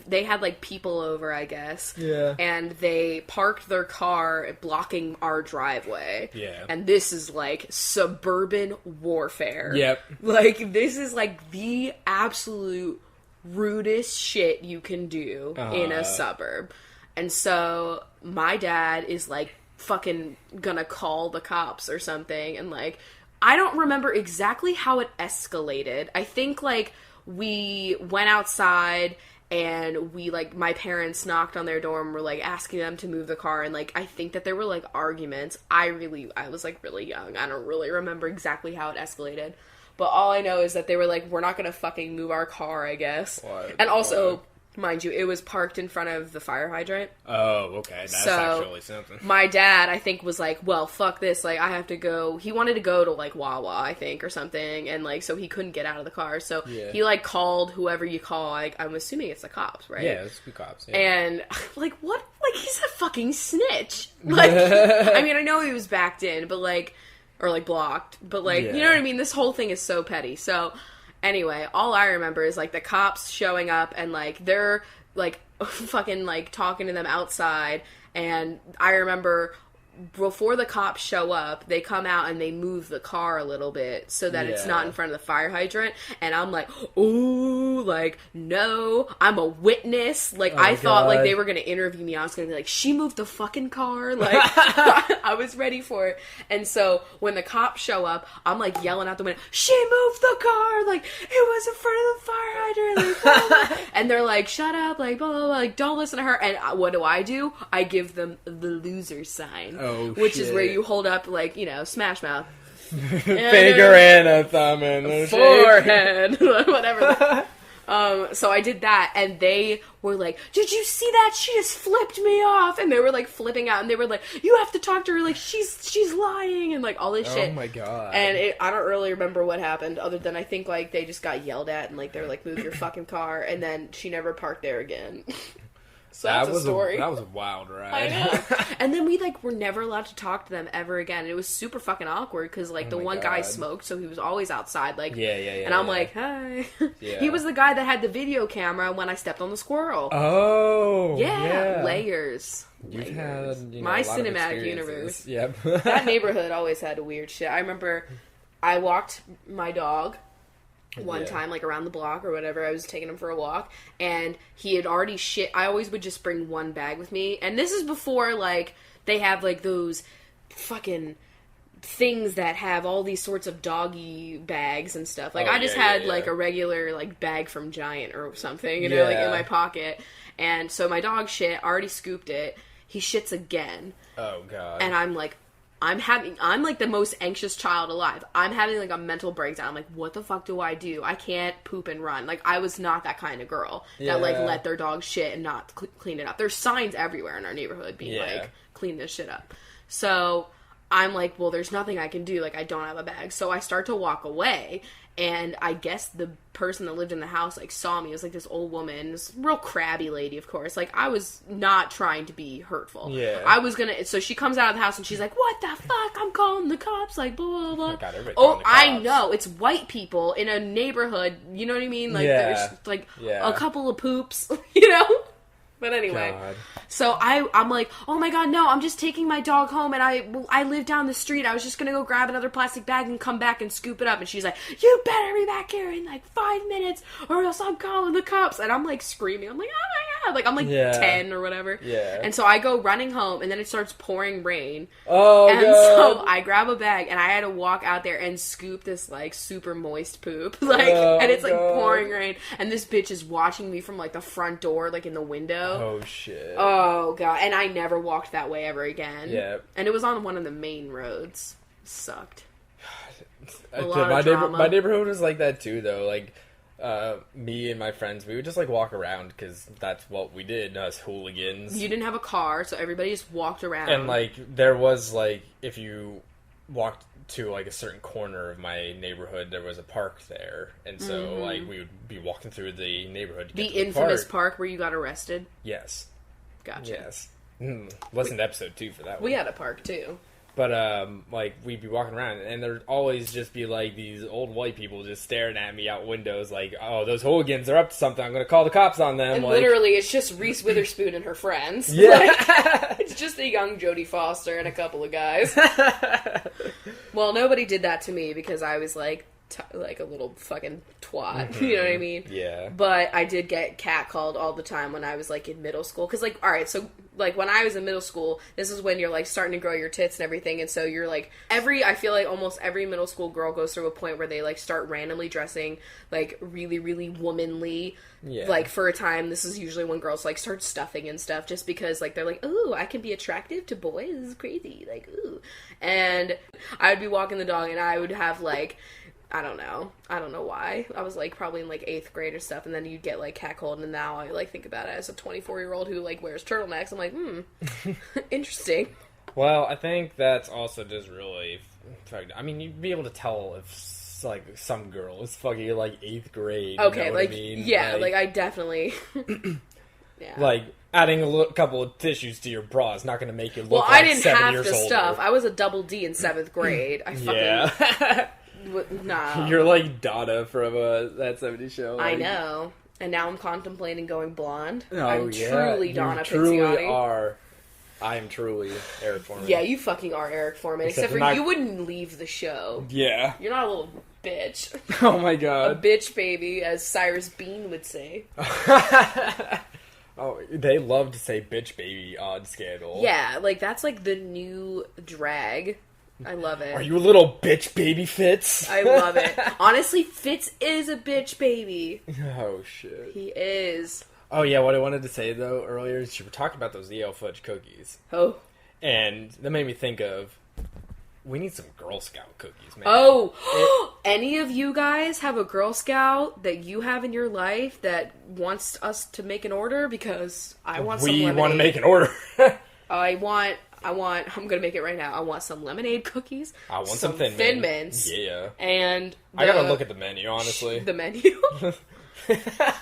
they had, like, people over, I guess. Yeah. And they parked their car blocking our driveway. Yeah. And this is, like, suburban warfare. Yep. Like, this is, like, the absolute rudest shit you can do in a suburb. And so, my dad is, like, fucking gonna call the cops or something. And, like, I don't remember exactly how it escalated. I think, like, we went outside... And we, like, my parents knocked on their door and were, like, asking them to move the car. And, like, I think that there were, like, arguments. I was, like, really young. I don't really remember exactly how it escalated. But all I know is that they were, like, we're not gonna fucking move our car, I guess. What? And also, mind you, it was parked in front of the fire hydrant. Oh, okay. That's actually something. My dad, I think, was like, well, fuck this. Like, I have to go. He wanted to go to, like, Wawa, I think, or something. And, like, so he couldn't get out of the car. So he, like, called whoever you call. Like, I'm assuming it's the cops, right? Yeah, it's the cops. Yeah. And, like, what? Like, he's a fucking snitch. Like, I mean, I know he was backed in, but, like, or, like, blocked. But, like, you know what I mean? This whole thing is so petty. So... Anyway, all I remember is, like, the cops showing up and, like, they're, like, fucking, like, talking to them outside. And I remember before the cops show up, they come out and they move the car a little bit so that it's not in front of the fire hydrant. And I'm like, ooh, like, no, I'm a witness. Like, I thought, like, they were going to interview me. I was going to be like, she moved the fucking car. Like, I was ready for it. And so when the cops show up, I'm, like, yelling out the window, she moved the car. Like, it was in front of the fire hydrant. Like, blah, blah. And they're like, shut up. Like, blah, blah, blah. Like, don't listen to her. And what do? I give them the loser sign. Oh, which shit. is where you hold up, like, you know, Smash Mouth. Finger and a thumb and a forehead. Whatever. So I did that, and they were like, did you see that? She just flipped me off. And they were, like, flipping out, and they were like, you have to talk to her, like, she's lying, and, like, all this shit. Oh, my God. And I don't really remember what happened, other than I think, like, they just got yelled at, and, like, they were like, move your fucking car, and then she never parked there again. So that's a story. That was a wild ride. I know. And then we, like, were never allowed to talk to them ever again. And it was super fucking awkward because, like, the one guy smoked, so he was always outside, like... Yeah. And I'm like, hi. Yeah. He was the guy that had the video camera when I stepped on the squirrel. Oh! Yeah. Layers. You've had, my cinematic universe. Yep. That neighborhood always had a weird shit. I remember I walked my dog... one time, like, around the block or whatever. I was taking him for a walk, and he had already shit. I always would just bring one bag with me, and this is before, like, they have, like, those fucking things that have all these sorts of doggy bags and stuff. Like, I just had, like, a regular, like, bag from Giant or something, you know, like, in my pocket. And so my dog shit, already scooped it. He shits again. Oh, God. And I'm like... I'm like the most anxious child alive. I'm having like a mental breakdown. I'm like, what the fuck do I do? I can't poop and run. Like, I was not that kind of girl that like let their dog shit and not clean it up. There's signs everywhere in our neighborhood being like, clean this shit up. So I'm like, well, there's nothing I can do. Like, I don't have a bag. So I start to walk away. And I guess the person that lived in the house, like, saw me. It was, like, this old woman, this real crabby lady, of course. Like, I was not trying to be hurtful. Yeah. I was gonna... So she comes out of the house, and she's like, what the fuck? I'm calling the cops. Like, blah, blah, blah. God, oh, I know. It's white people in a neighborhood. You know what I mean? Like, there's, like, a couple of poops, you know? But anyway, so I'm like, oh my God, no, I'm just taking my dog home, and I live down the street. I was just gonna go grab another plastic bag and come back and scoop it up. And she's like, you better be back here in like 5 minutes, or else I'm calling the cops. And I'm like screaming. I'm like, oh my God, like I'm like 10 or whatever. Yeah. And so I go running home, and then it starts pouring rain. Oh, and God. So I grab a bag, and I had to walk out there and scoop this like super moist poop, like, and it's like pouring rain, and this bitch is watching me from like the front door, like in the window. Oh, shit. Oh, God. And I never walked that way ever again. Yeah. And it was on one of the main roads. Sucked. My neighborhood was like that, too, though. Like, me and my friends, we would just, like, walk around, because that's what we did, us hooligans. You didn't have a car, so everybody just walked around. And, like, there was, like, if you walked to, like, a certain corner of my neighborhood, there was a park there. And so, like, we would be walking through the neighborhood to get to the infamous park where you got arrested? Yes. Gotcha. Yes. Listen to episode 2 for that one. We had a park, too. But, like, we'd be walking around, and there'd always just be, like, these old white people just staring at me out windows, like, oh, those hooligans are up to something, I'm gonna call the cops on them. And like, literally, it's just Reese Witherspoon and her friends. Yeah. Like, it's just a young Jodie Foster and a couple of guys. Well, nobody did that to me, because I was, like a little fucking twat, you know what I mean? Yeah. But I did get catcalled all the time when I was, like, in middle school. Because, like, alright, so, like, when I was in middle school, this is when you're, like, starting to grow your tits and everything, and so you're, like, I feel like almost every middle school girl goes through a point where they, like, start randomly dressing, like, really, really womanly. Yeah. Like, for a time, this is usually when girls, like, start stuffing and stuff, just because, like, they're like, ooh, I can be attractive to boys, this is crazy, like, ooh. And I would be walking the dog, and I would have, like, I don't know why. I was, like, probably in, like, 8th grade or stuff, and then you'd get, like, catcalled, and now I, like, think about it as a 24-year-old who, like, wears turtlenecks. I'm like, interesting. Well, I think that's also just really... I mean, you'd be able to tell if, like, some girl is fucking, like, 8th grade. Okay, you know like, what I mean? yeah, like, I definitely... Yeah. Like, adding a couple of tissues to your bra is not going to make you look like 7 years older. Well, I didn't have the stuff. I was a double D in 7th grade. I fucking... Yeah. Nah. You're like Donna from That 70s Show. Like... I know. And now I'm contemplating going blonde. Oh, I'm truly Donna Pizziotti. You truly are. I am truly Eric Foreman. Yeah, you fucking are Eric Foreman. Except for you wouldn't leave the show. Yeah. You're not a little bitch. Oh my God. A bitch baby, as Cyrus Bean would say. Oh, they love to say bitch baby on Scandal. Yeah, like that's like the new drag. I love it. Are you a little bitch baby, Fitz? I love it. Honestly, Fitz is a bitch baby. Oh, shit. He is. Oh, yeah, what I wanted to say, though, earlier is you were talking about those EL fudge cookies. Oh. And that made me think of, we need some Girl Scout cookies, man. Oh! Any of you guys have a Girl Scout that you have in your life that wants us to make an order? Because I want some lemonade. We want to make an order. I'm gonna make it right now. I want some lemonade cookies. I want some Thin Mints. Yeah. And I gotta look at the menu, honestly. The menu?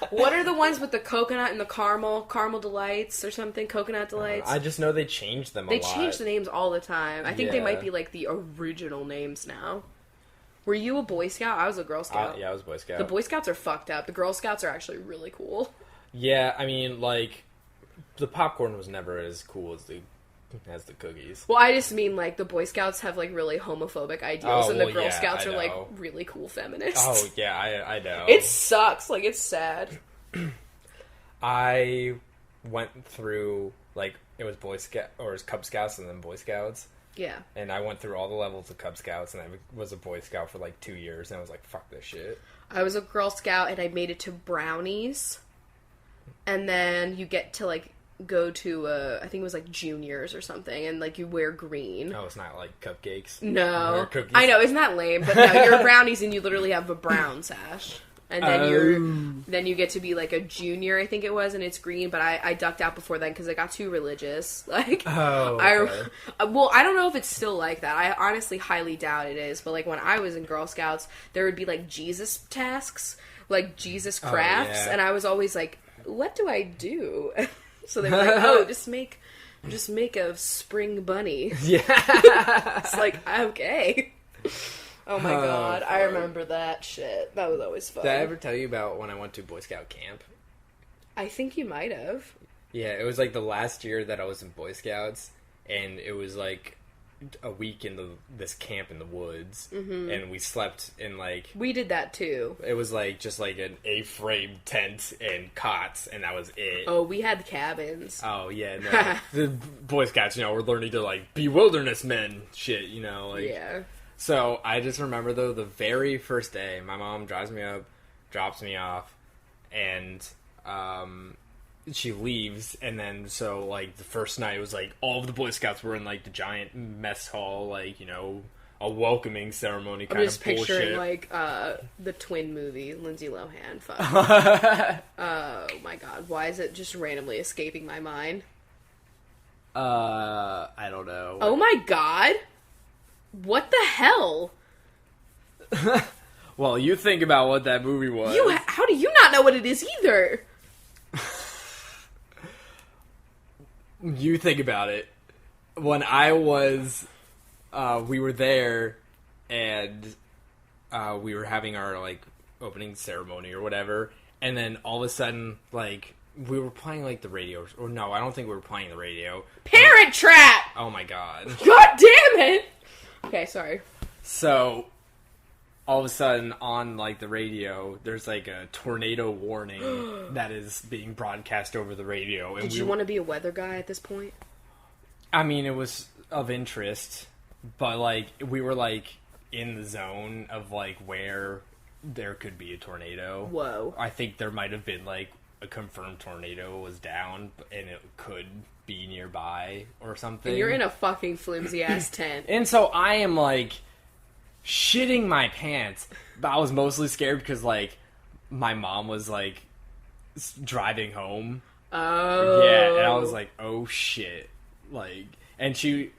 What are the ones with the coconut and the caramel? Caramel Delights or something? Coconut Delights? I just know they changed them a lot. They change the names all the time. I think they might be, like, the original names now. Were you a Boy Scout? I was a Girl Scout. Yeah, I was a Boy Scout. The Boy Scouts are fucked up. The Girl Scouts are actually really cool. Yeah, I mean, like, the popcorn was never as cool as the cookies. Well, I just mean, like, the Boy Scouts have, like, really homophobic ideals, and the Girl Scouts are, like, really cool feminists. Oh, yeah, I know. It sucks. Like, it's sad. I went through, like, it was Boy Scout, or it was Cub Scouts and then Boy Scouts. Yeah. And I went through all the levels of Cub Scouts, and I was a Boy Scout for, like, 2 years, and I was like, fuck this shit. I was a Girl Scout, and I made it to Brownies. And then you get to, like, go to, I think it was, like, juniors or something, and, like, you wear green. Oh, it's not, like, cupcakes? No. Cookies? I know, isn't that lame? But no, you're Brownies, and you literally have a brown sash. And then then you get to be, like, a junior, I think it was, and it's green, but I ducked out before then because I got too religious. Like, okay. Well, I don't know if it's still like that. I honestly highly doubt it is, but, like, when I was in Girl Scouts, there would be, like, Jesus tasks, like, Jesus crafts, and I was always like, what do I do? So they were like, oh, just make a spring bunny. Yeah. It's like, okay. Oh my god, I remember that shit. That was always fun. Did I ever tell you about when I went to Boy Scout camp? I think you might have. Yeah, it was like the last year that I was in Boy Scouts, and it was like a week in this camp in the woods, and we slept in like... We did that too. It was like just like an A-frame tent and cots, and that was it. Oh, we had cabins. Oh, yeah, no. The Boy Scouts, you know, were learning to like be wilderness men shit, you know, like... Yeah. So, I just remember, though, the very first day, my mom drives me up, drops me off, and she leaves, and then, so, like, the first night, it was, like, all of the Boy Scouts were in, like, the giant mess hall, like, you know, a welcoming ceremony kind of bullshit. I'm just picturing, like, the Twin movie, Lindsay Lohan, fuck. Oh, my God, why is it just randomly escaping my mind? I don't know. Oh, my God! What the hell? Well, you think about what that movie was. How do you not know what it is either? You think about it. When I was, we were there, and we were having our, like, opening ceremony or whatever, and then all of a sudden, like, we were playing, like, the radio, or no, I don't think we were playing the radio. Parent Trap! Oh my god. God damn it! Okay, sorry. So, all of a sudden, on, like, the radio, there's, like, a tornado warning that is being broadcast over the radio. And Did you want to be a weather guy at this point? I mean, it was of interest, but, like, we were, like, in the zone of, like, where there could be a tornado. Whoa. I think there might have been, like, a confirmed tornado was down, and it could be nearby or something. And you're in a fucking flimsy-ass tent. And so I am, like, shitting my pants. But I was mostly scared because, like, my mom was, like, driving home. Oh. Yeah, and I was like, oh, shit. Like, and she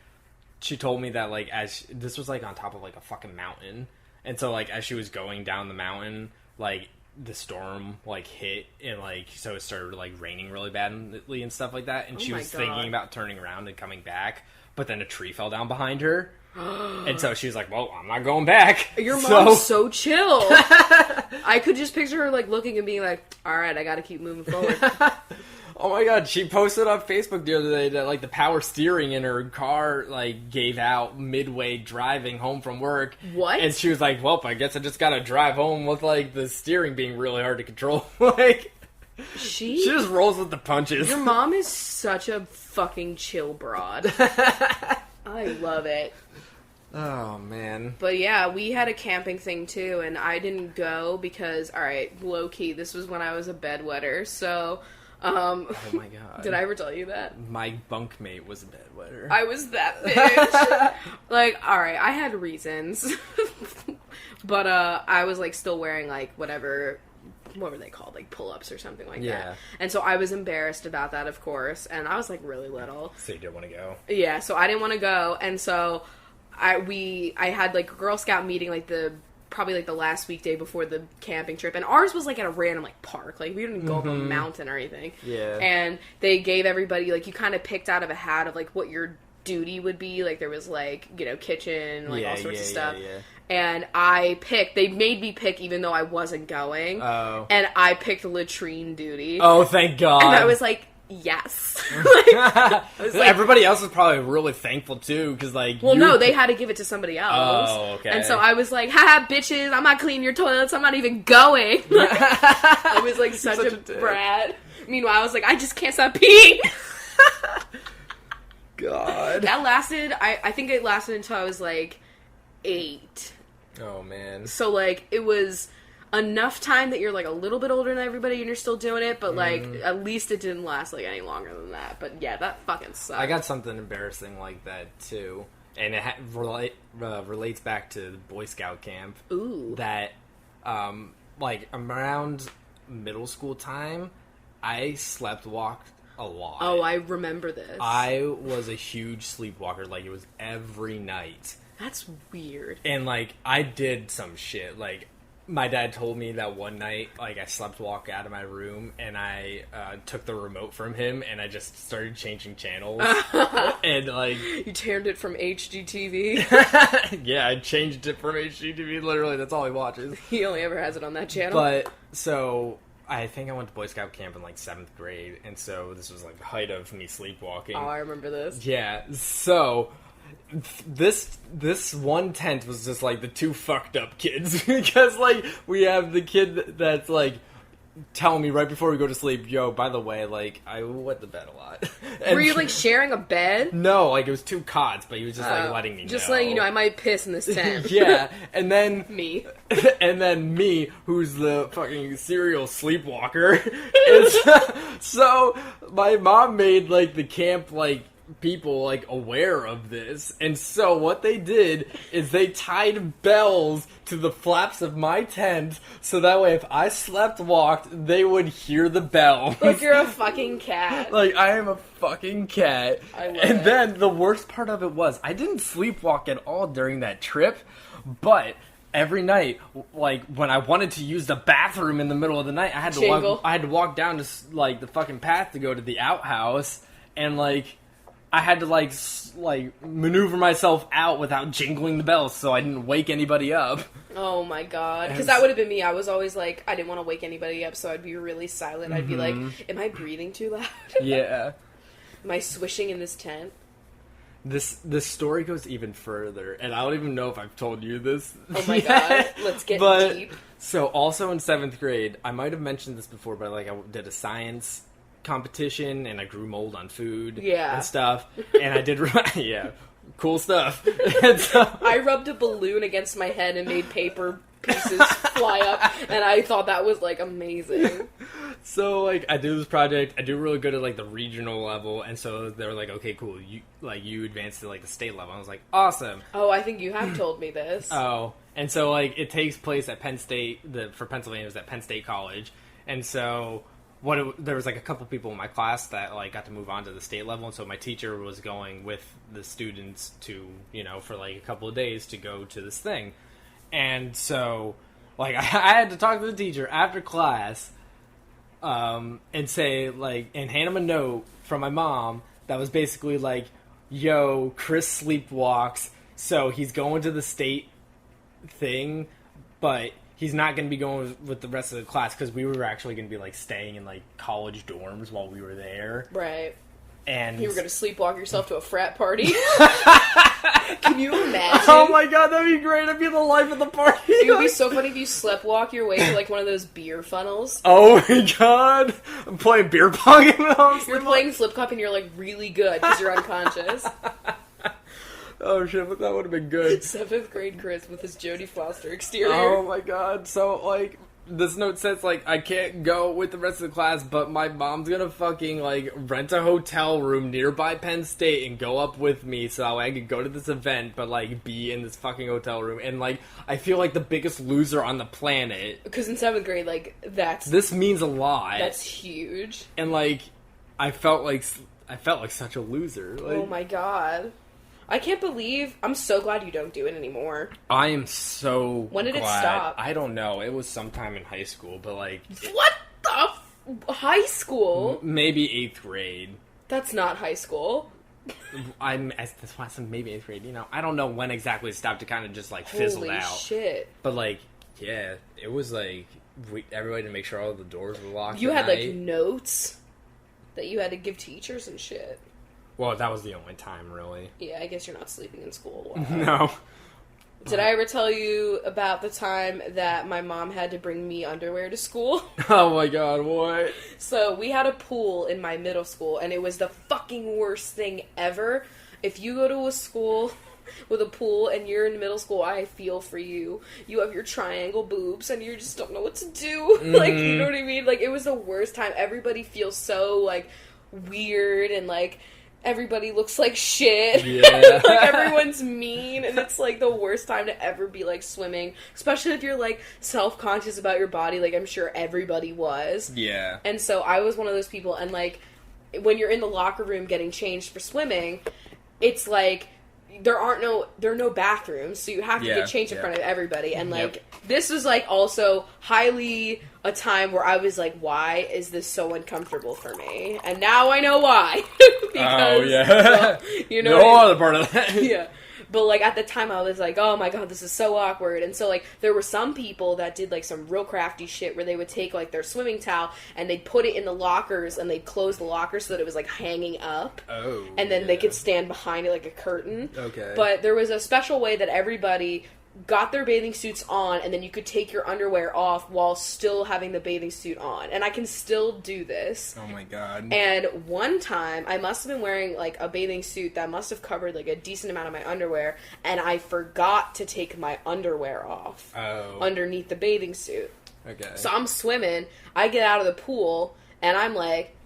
told me that, like, this was, like, on top of, like, a fucking mountain. And so, like, as she was going down the mountain, like, the storm, like, hit, and, like, so it started, like, raining really badly and stuff like that, and she was thinking about turning around and coming back, but then a tree fell down behind her, and so she was like, well, I'm not going back. Your mom's so chill. I could just picture her, like, looking and being like, alright, I gotta keep moving forward. Oh my god, she posted on Facebook the other day that, like, the power steering in her car, like, gave out midway driving home from work. What? And she was like, well, I guess I just gotta drive home with, like, the steering being really hard to control. Like, she just rolls with the punches. Your mom is such a fucking chill broad. I love it. Oh, man. But yeah, we had a camping thing too, and I didn't go because, alright, low-key, this was when I was a bedwetter, so... oh my god. Did I ever tell you that? My bunkmate was a bedwetter. I was that bitch. Like, alright, I had reasons. But, I was, like, still wearing, like, whatever, what were they called? Like, pull-ups or something like that. And so I was embarrassed about that, of course, and I was, like, really little. So you didn't want to go? Yeah, so I didn't want to go, and so I had, like, a Girl Scout meeting, like, the probably, like, the last weekday before the camping trip. And ours was, like, at a random, like, park. Like, we didn't go up a mountain or anything. Yeah. And they gave everybody, like, you kind of picked out of a hat of, like, what your duty would be. Like, there was, like, you know, kitchen, like, all sorts of stuff. Yeah. And they made me pick even though I wasn't going. Oh. And I picked latrine duty. Oh, thank God. And I was like, yes. I was like, everybody else was probably really thankful too, because like... Well, no, they had to give it to somebody else. Oh, okay. And so I was like, haha, bitches, I'm not cleaning your toilets, I'm not even going. I was like such a brat. Meanwhile, I was like, I just can't stop peeing. God. That lasted, I think it lasted until I was like 8. Oh, man. So, like, it was enough time that you're, like, a little bit older than everybody and you're still doing it, but, like, at least it didn't last, like, any longer than that. But, yeah, that fucking sucked. I got something embarrassing like that, too. And it relates back to the Boy Scout camp. Ooh. That, like, around middle school time, I sleepwalked a lot. Oh, I remember this. I was a huge sleepwalker. Like, it was every night. That's weird. And, like, I did some shit. Like, my dad told me that one night, like, I sleepwalked out of my room, and I took the remote from him, and I just started changing channels. And, like... You turned it from HGTV? Yeah, I changed it from HGTV, literally. That's all he watches. He only ever has it on that channel. But, so... I think I went to Boy Scout camp in, like, 7th grade, and so this was, like, the height of me sleepwalking. Oh, I remember this. Yeah, so... This one tent was just like the 2 fucked up kids because like we have the kid that's like telling me right before we go to sleep, yo, by the way, like I wet the bed a lot. And were you like sharing a bed? No, like it was 2 cots, but he was just like letting me know. Just letting you know I might piss in this tent. Yeah, and then me. And then me, who's the fucking serial sleepwalker. So my mom made like the camp like people like aware of this, and so what they did is they tied bells to the flaps of my tent so that way if I sleepwalked they would hear the bell. Like you're a fucking cat. Like I am a fucking cat. I love and it. Then the worst part of it was I didn't sleepwalk at all during that trip, but every night, like when I wanted to use the bathroom in the middle of the night, I had to walk down to like the fucking path to go to the outhouse, and like I had to like maneuver myself out without jingling the bells so I didn't wake anybody up. Oh my god. Because that would have been me. I was always like, I didn't want to wake anybody up, so I'd be really silent. I'd be like, am I breathing too loud? Yeah. Am I swishing in this tent? This story goes even further, and I don't even know if I've told you this. Oh my god. Let's get deep. So also in 7th grade, I might have mentioned this before, but like I did a science competition and I grew mold on food and stuff, and I did cool stuff. And so I rubbed a balloon against my head and made paper pieces fly up, and I thought that was like amazing. So like I do this project, I do really good at like the regional level, and so they were like, okay, cool, you advanced to like the state level. I was like, awesome. Oh, I think you have told me this. Oh, and so like it takes place at Penn State. For Pennsylvania, it was at Penn State College, and so there was like a couple people in my class that like got to move on to the state level, and so my teacher was going with the students to, you know, for like a couple of days to go to this thing. And so like I had to talk to the teacher after class and say like, and hand him a note from my mom that was basically like, yo, Chris sleepwalks, so he's going to the state thing, but he's not going to be going with the rest of the class because we were actually going to be like staying in like college dorms while we were there. Right. And you were going to sleepwalk yourself to a frat party. Can you imagine? Oh my god, that'd be great. I'd be the life of the party. It would be so funny if you sleptwalk your way to like one of those beer funnels. Oh my god. I'm playing beer pong in the house. You're playing flip cup and you're like really good because you're unconscious. Oh shit, but that would have been good. 7th grade Chris with his Jodie Foster exterior. Oh my god. So like this note says like I can't go with the rest of the class, but my mom's gonna fucking like rent a hotel room nearby Penn State and go up with me so that way I could go to this event but like be in this fucking hotel room. And like I feel like the biggest loser on the planet. Because in 7th grade, like this means a lot. That's huge. And like I felt like such a loser. Like, oh my god. I can't believe... I'm so glad you don't do it anymore. I am so When did glad. it stop? I don't know. It was sometime in high school, but like... What the... High school? Maybe 8th grade. That's not high school. That's why I said maybe 8th grade. You know, I don't know when exactly it stopped to kind of just like fizzled out. Holy shit. But like, yeah, it was like... everybody to make sure all the doors were locked. You had night. like notes that you had to give teachers and shit. Well, that was the only time, really. Yeah, I guess you're not sleeping in school a lot. No. Did I ever tell you about the time that my mom had to bring me underwear to school? Oh my god, what? So, we had a pool in my middle school, and it was the fucking worst thing ever. If you go to a school with a pool and you're in middle school, I feel for you. You have your triangle boobs, and you just don't know what to do. Mm-hmm. Like, you know what I mean? Like, it was the worst time. Everybody feels so, like, weird, and, like... everybody looks like shit. Yeah. Like, everyone's mean, and it's, like, the worst time to ever be, like, swimming. Especially if you're, like, self-conscious about your body, like, I'm sure everybody was. Yeah. And so I was one of those people, and, like, when you're in the locker room getting changed for swimming, it's, like... there are no bathrooms, so you have to get changed in front of everybody. And, like, this was, like, also highly a time where I was like, why is this so uncomfortable for me? And now I know why. Because, well, you know, no other part of that. Yeah. But, like, at the time, I was like, oh, my God, this is so awkward. And so, like, there were some people that did, like, some real crafty shit where they would take, like, their swimming towel and they'd put it in the lockers and they'd close the lockers so that it was, like, hanging up. Oh, and then they could stand behind it like a curtain. Okay. But there was a special way that everybody got their bathing suits on, and then you could take your underwear off while still having the bathing suit on. And I can still do this. Oh my god. And one time, I must have been wearing, like, a bathing suit that must have covered, like, a decent amount of my underwear, and I forgot to take my underwear off underneath the bathing suit. Okay. So I'm swimming, I get out of the pool, and I'm like,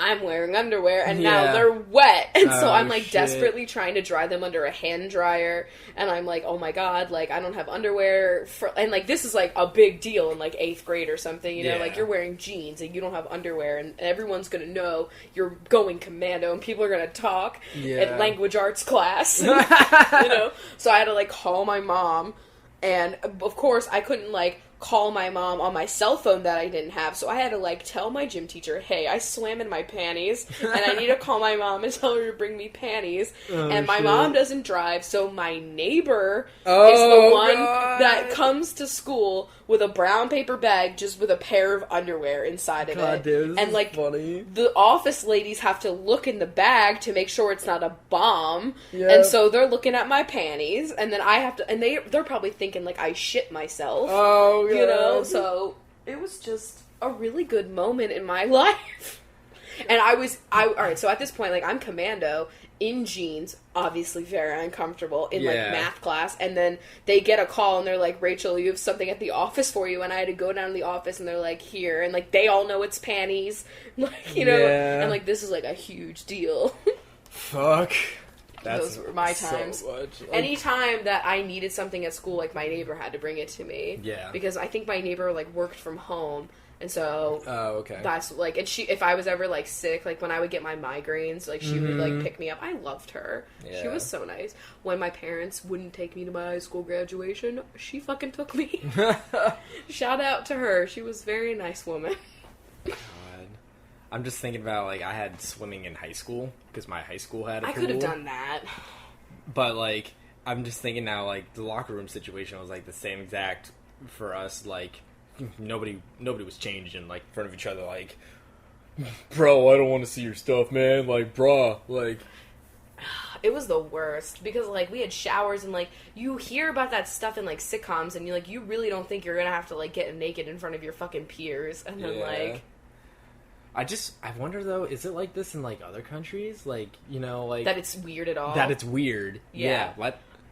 I'm wearing underwear, and now they're wet. And so I'm, like, desperately trying to dry them under a hand dryer. And I'm like, oh my god, like, I don't have underwear. And, like, this is, like, a big deal in, like, 8th grade or something. You know, like, you're wearing jeans and you don't have underwear. And everyone's going to know you're going commando. And people are going to talk in language arts class. You know? So I had to, like, call my mom. And, of course, I couldn't, like... call my mom on my cell phone that I didn't have, so I had to, like, tell my gym teacher, hey, I swam in my panties, and I need to call my mom and tell her to bring me panties, and my mom doesn't drive, so my neighbor is the one that comes to school with a brown paper bag just with a pair of underwear inside of it. Dude, and, like, funny. The office ladies have to look in the bag to make sure it's not a bomb, and so they're looking at my panties, and then I have to, and they're probably thinking, like, I shit myself. Oh, God. You know, so it was just a really good moment in my life. And alright, so at this point, like, I'm commando in jeans, obviously very uncomfortable, in, like, math class, and then they get a call, and they're like, Rachel, you have something at the office for you, and I had to go down to the office, and they're like, here, and, like, they all know it's panties, like, you know, and, like, this is, like, a huge deal. Fuck. Those were my times. So much. Like, anytime that I needed something at school, like, my neighbor had to bring it to me. Yeah. Because I think my neighbor, like, worked from home. And so... oh, okay. That's, like... and she... if I was ever, like, sick, like, when I would get my migraines, like, she would, like, pick me up. I loved her. Yeah. She was so nice. When my parents wouldn't take me to my high school graduation, she fucking took me. Shout out to her. She was a very nice woman. I'm just thinking about, like, I had swimming in high school, because my high school had a pool. I could have done that. But, like, I'm just thinking now, like, the locker room situation was, like, the same exact for us, like, nobody was changing, like, in front of each other, like, bro, I don't want to see your stuff, man, like, bruh, like... It was the worst, because, like, we had showers, and, like, you hear about that stuff in, like, sitcoms, and you really don't think you're gonna have to, like, get naked in front of your fucking peers, and then, like... I wonder, though, is it like this in, like, other countries? Like, you know, like... that it's weird at all? That it's weird. Yeah.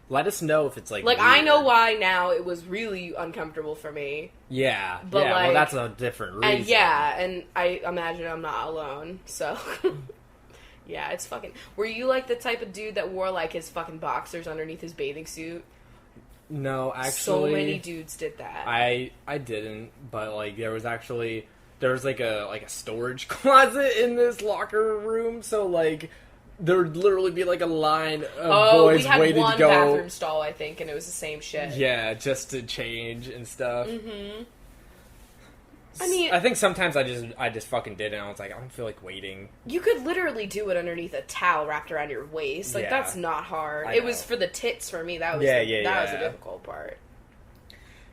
Let us know if it's, like, like, weird. I know why now it was really uncomfortable for me. Yeah. But, yeah, like, well, that's a different reason. And I imagine I'm not alone, so... yeah, it's fucking... were you, like, the type of dude that wore, like, his fucking boxers underneath his bathing suit? No, actually... so many dudes did that. I didn't, but, like, there was like a storage closet in this locker room, so, like, there would literally be like a line of boys waiting to go. We had one bathroom stall, I think, and it was the same shit. Yeah, just to change and stuff. Mm-hmm. I mean, I think sometimes I just fucking did it, and I was like, I don't feel like waiting. You could literally do it underneath a towel wrapped around your waist. Like, that's not hard. It was for the tits for me. That was was the difficult part.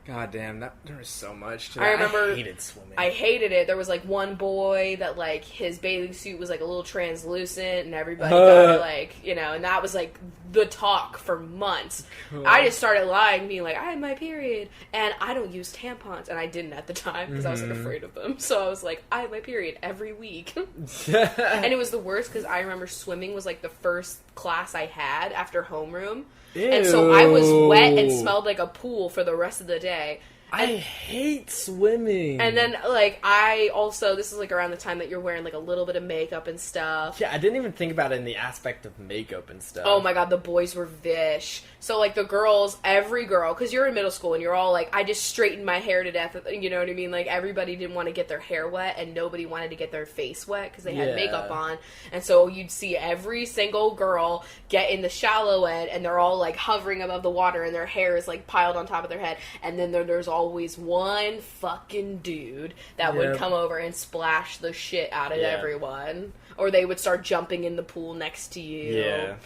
God damn, there was so much to that. I remember I hated swimming. I hated it. There was, like, one boy that, like, his bathing suit was, like, a little translucent, and everybody got, like, you know, and that was, like, the talk for months. I just started lying, being like, I had my period, and I don't use tampons, and I didn't at the time, because I was, like, afraid of them. So I was like, I have my period every week. And it was the worst, because I remember swimming was, like, the first class I had after homeroom. Ew. And so I was wet and smelled like a pool for the rest of the day. I hate swimming. And then, like, this is, like, around the time that you're wearing, like, a little bit of makeup and stuff. Yeah, I didn't even think about it in the aspect of makeup and stuff. Oh, my God, the boys were vish. So, like, the girls, every girl, because you're in middle school and you're all, like, I just straightened my hair to death, you know what I mean? Like, everybody didn't want to get their hair wet, and nobody wanted to get their face wet because they had makeup on. And so you'd see every single girl get in the shallow end, and they're all, like, hovering above the water, and their hair is, like, piled on top of their head. And then there's always one fucking dude that would come over and splash the shit out of everyone. Or they would start jumping in the pool next to you. Yeah.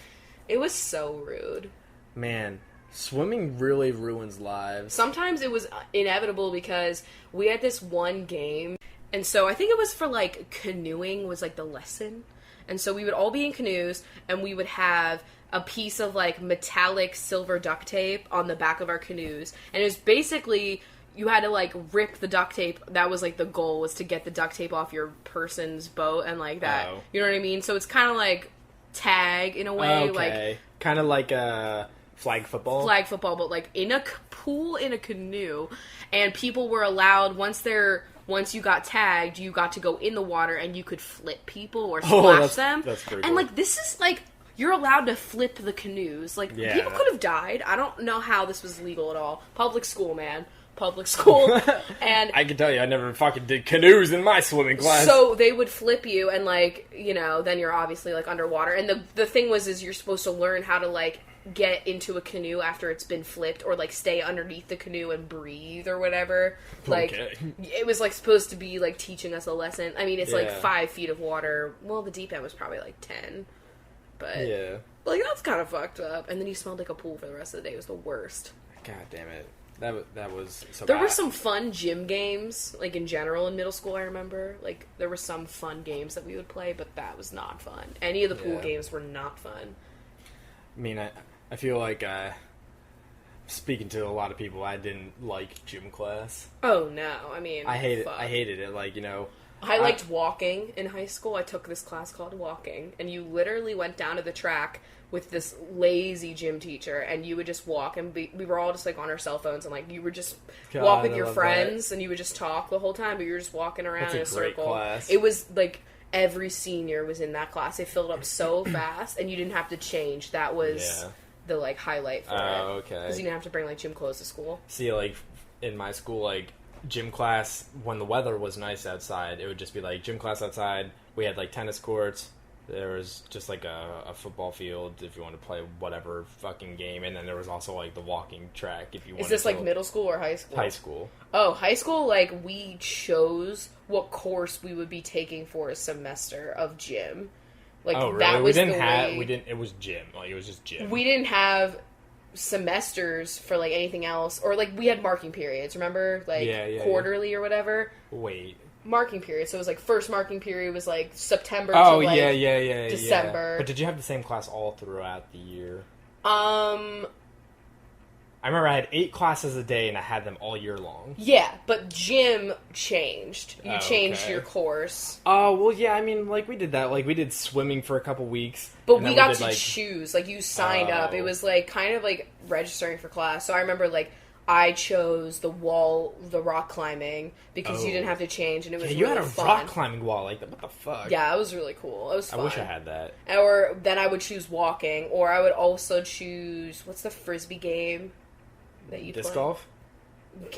It was so rude. Man, swimming really ruins lives. Sometimes it was inevitable because we had this one game, and so I think it was for, like, canoeing was, like, the lesson. And so we would all be in canoes, and we would have a piece of, like, metallic silver duct tape on the back of our canoes. And it was basically, you had to, like, rip the duct tape. That was, like, the goal, was to get the duct tape off your person's boat and, like, that. Oh. You know what I mean? So it's kind of like tag, in a way. Okay. Like, kind of like a flag football, but, like, in a pool in a canoe. And people were allowed, once you got tagged, you got to go in the water and you could flip people or splash them. That's pretty cool. And, like, this is, like, you're allowed to flip the canoes. Like, people could have died. I don't know how this was legal at all. Public school, man. Public school. And I can tell you, I never fucking did canoes in my swimming class. So they would flip you, and, like, you know, then you're obviously, like, underwater. And the thing is you're supposed to learn how to, like, get into a canoe after it's been flipped, or, like, stay underneath the canoe and breathe or whatever. Like, it was, like, supposed to be, like, teaching us a lesson. I mean, it's like 5 feet of water. Well, the deep end was probably like 10. But like, that's kind of fucked up. And then you smelled like a pool for the rest of the day. It was the worst. God damn it. That was so There bad. were some fun gym games, like, in general in middle school, I remember. Like, there were some fun games that we would play, but that was not fun. Any of the pool games were not fun. I mean, I feel like, speaking to a lot of people, I didn't like gym class. Oh, no. I mean, I hated it. Like, you know, I liked walking in high school. I took this class called walking, and you literally went down to the track with this lazy gym teacher, and you would just walk, and we were all just, like, on our cell phones, and, like, you would just walk with your friends, and you would just talk the whole time, but you were just walking around in a circle. Class. It was, like, every senior was in that class. They filled up so fast, and you didn't have to change. That was the, like, highlight for it. Oh, okay. Because you didn't have to bring, like, gym clothes to school. See, like, in my school, like, gym class, when the weather was nice outside, it would just be, like, gym class outside. We had, like, tennis courts. There was just, like, a football field if you want to play whatever fucking game. And then there was also, like, the walking track if you wanted to. Is this, like, middle school or high school? High school. Oh, high school, like, we chose what course we would be taking for a semester of gym. Like, really? That was it was gym. Like, it was just gym. We didn't have semesters for, like, anything else. Or, like, we had marking periods, remember? Like, quarterly or whatever. Wait. Marking period. So it was, like, first marking period was, like, September to, like, December. But did you have the same class all throughout the year? I remember I had 8 classes a day, and I had them all year long. Yeah, but gym changed. You changed your course. Oh, well, yeah, I mean, like, we did that. Like, we did swimming for a couple weeks. But we got to choose. Like, you signed up. It was, like, kind of, like, registering for class. So I remember, like, I chose the rock climbing, because you didn't have to change, and it was really fun. You had a rock climbing wall, like, what the fuck? Yeah, it was really cool. It was fun. I wish I had that. Or then I would choose walking, or I would also choose, what's the frisbee game that you play? Disc golf?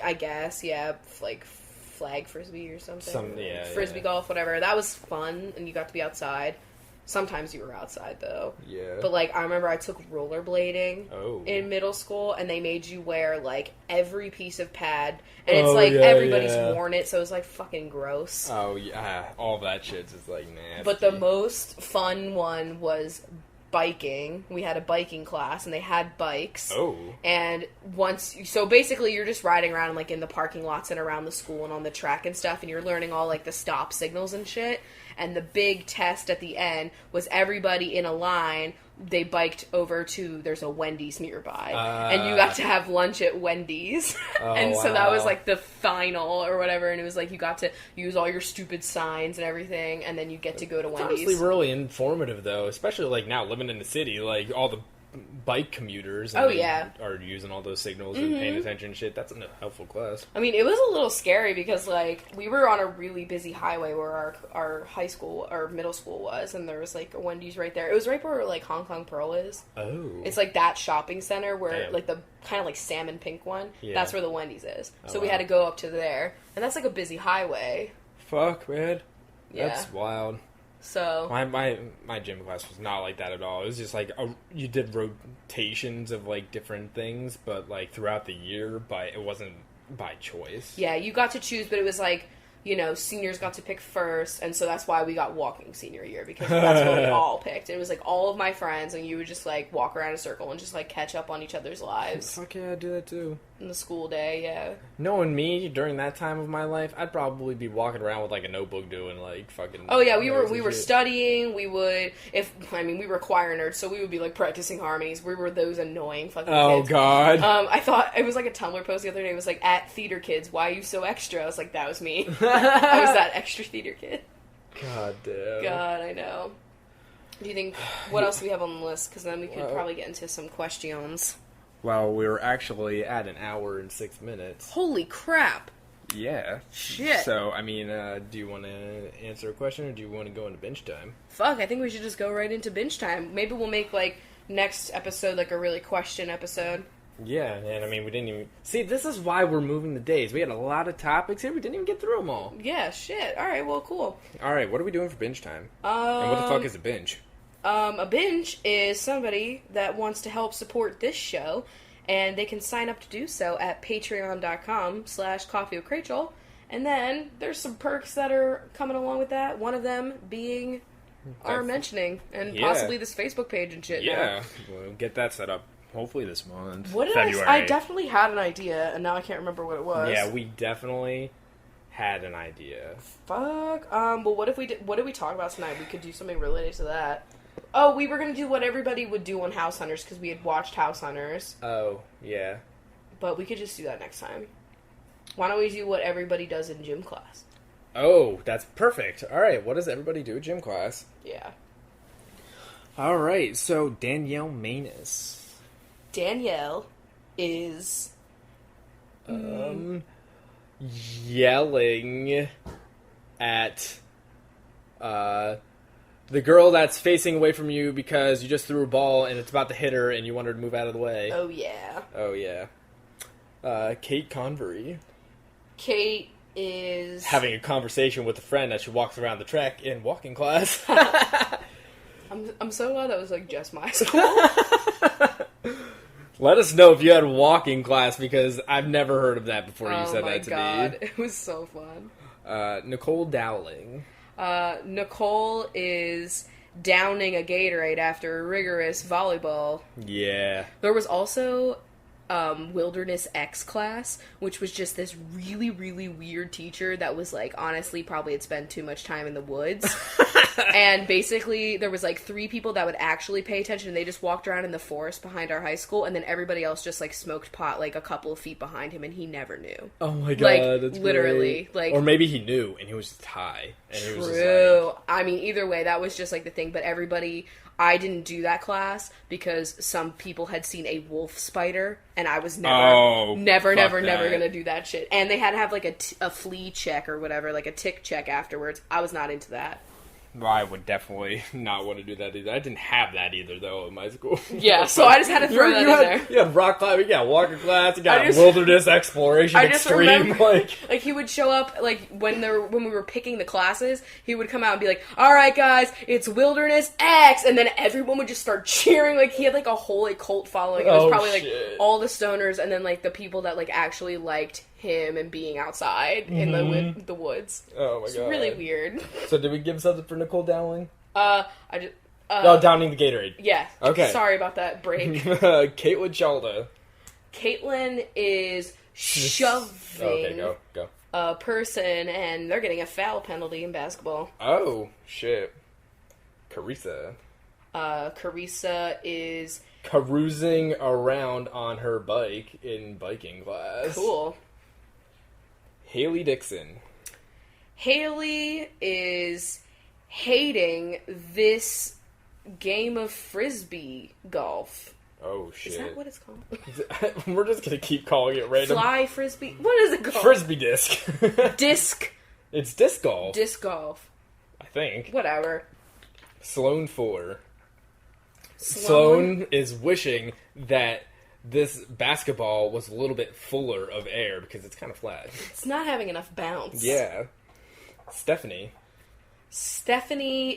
I guess, yeah, like flag frisbee or something. Frisbee golf, whatever. That was fun, and you got to be outside. Sometimes you were outside, though. Yeah. But, like, I remember I took rollerblading in middle school, and they made you wear, like, every piece of pad. And it's, like, everybody's worn it, so it's, like, fucking gross. Oh, yeah. All that shit's just, like, nasty. But the most fun one was biking. We had a biking class, and they had bikes. Oh. And so basically you're just riding around, like, in the parking lots and around the school and on the track and stuff, and you're learning all, like, the stop signals and shit. And the big test at the end was everybody in a line. They biked over to, there's a Wendy's nearby. And you got to have lunch at Wendy's. And so that was, like, the final or whatever. And it was, like, you got to use all your stupid signs and everything. And then you get to go to Wendy's. It's honestly really informative, though. Especially, like, now living in the city. Like, all the bike commuters and are using all those signals and paying attention and shit. That's a helpful class. I mean, it was a little scary because, like, we were on a really busy highway where our high school or middle school was, and there was, like, a Wendy's right there. It was right where, like, Hong Kong Pearl is. Oh. It's, like, that shopping center where, like, the kind of, like, salmon pink one. Yeah. That's where the Wendy's is. So we had to go up to there. And that's, like, a busy highway. Fuck, man. Yeah. That's wild. So my gym class was not like that at all. It was just like you did rotations of like different things, but like throughout the year, it wasn't by choice. Yeah, you got to choose, but it was like, you know, seniors got to pick first, and so that's why we got walking senior year, because that's what we all picked. It was like all of my friends, and you would just like walk around a circle and just like catch up on each other's lives. Fuck yeah, I'd do that too. In the school day, yeah. Knowing me during that time of my life, I'd probably be walking around with like a notebook doing like fucking. Oh yeah, we were studying. We would we were choir nerds, so we would be like practicing harmonies. We were those annoying fucking kids. Oh god. I thought it was like a Tumblr post the other day. It was like at theater kids, why are you so extra? I was like, that was me. I was that extra theater kid. God damn. God, I know. Do you think what else do we have on the list? Because then we could probably get into some questions. Well, we were actually at an hour and 6 minutes. Holy crap! Yeah. Shit. So, I mean, do you want to answer a question, or do you want to go into bench time? Fuck, I think we should just go right into bench time. Maybe we'll make, like, next episode, like, a really question episode. Yeah, and I mean, we didn't even... See, this is why we're moving the days. We had a lot of topics here, we didn't even get through them all. Yeah, shit. Alright, well, cool. Alright, what are we doing for bench time? And what the fuck is a bench? A bench is somebody that wants to help support this show, and they can sign up to do so at patreon.com/CoffeeWithChrachel, and then there's some perks that are coming along with that, one of them being our mentioning, and possibly this Facebook page and shit. Yeah, we'll get that set up hopefully this month. What did February. I definitely had an idea, and now I can't remember what it was. Yeah, we definitely had an idea. Fuck. Well, what did we talk about tonight? We could do something related to that. Oh, we were going to do what everybody would do on House Hunters, because we had watched House Hunters. Oh, yeah. But we could just do that next time. Why don't we do what everybody does in gym class? Oh, that's perfect. Alright, what does everybody do at gym class? Yeah. Alright, so Danielle Manus. Danielle is... yelling at... the girl that's facing away from you because you just threw a ball and it's about to hit her and you want her to move out of the way. Oh, yeah. Oh, yeah. Kate Convery. Kate is... having a conversation with a friend as she walks around the track in walking class. I'm so glad that was, like, just my school. Let us know if you had walking class, because I've never heard of that before you said that to me. Oh, my God. It was so fun. Nicole Dowling. Nicole is downing a Gatorade after a rigorous volleyball. Yeah. There was also Wilderness X class, which was just this really, really weird teacher that was, like, honestly probably had spent too much time in the woods. And basically there was, like, 3 people that would actually pay attention, and they just walked around in the forest behind our high school, and then everybody else just, like, smoked pot, like, a couple of feet behind him, and he never knew. Oh my God, like, that's literally great. Like, or maybe he knew and he was just high, and true. He was just like... I mean, either way, that was just, like, the thing. But everybody... I didn't do that class because some people had seen a wolf spider, and I was never gonna do that shit. And they had to have, like, a flea check or whatever, like a tick check afterwards. I was not into that. I would definitely not want to do that either. I didn't have that either, though, in my school. Yeah, so I just had to throw that in there. You had rock climbing, you got walker class, you got wilderness exploration extreme. Like he would show up, like, when we were picking the classes, he would come out and be like, alright guys, it's wilderness X! And then everyone would just start cheering, like, he had, like, a whole, like, cult following. It was probably, like, all the stoners and then, like, the people that, like, actually liked him and being outside in the woods. Oh my god. It's really weird. So did we give something for Nicole Dowling? Downing the Gatorade. Yeah. Okay. Sorry about that break. Caitlin Chalda. Caitlin is shoving a person, and they're getting a foul penalty in basketball. Oh, shit. Carissa. Carissa is carousing around on her bike in biking class. Cool. Haley Dixon. Haley is hating this game of frisbee golf. Oh, shit. Is that what it's called? We're just gonna keep calling it random. Fly frisbee? What is it called? Frisbee disc. Disc. It's disc golf. Disc golf. I think. Whatever. Sloan 4. Sloan is wishing that this basketball was a little bit fuller of air because it's kind of flat. It's not having enough bounce. Yeah. Stephanie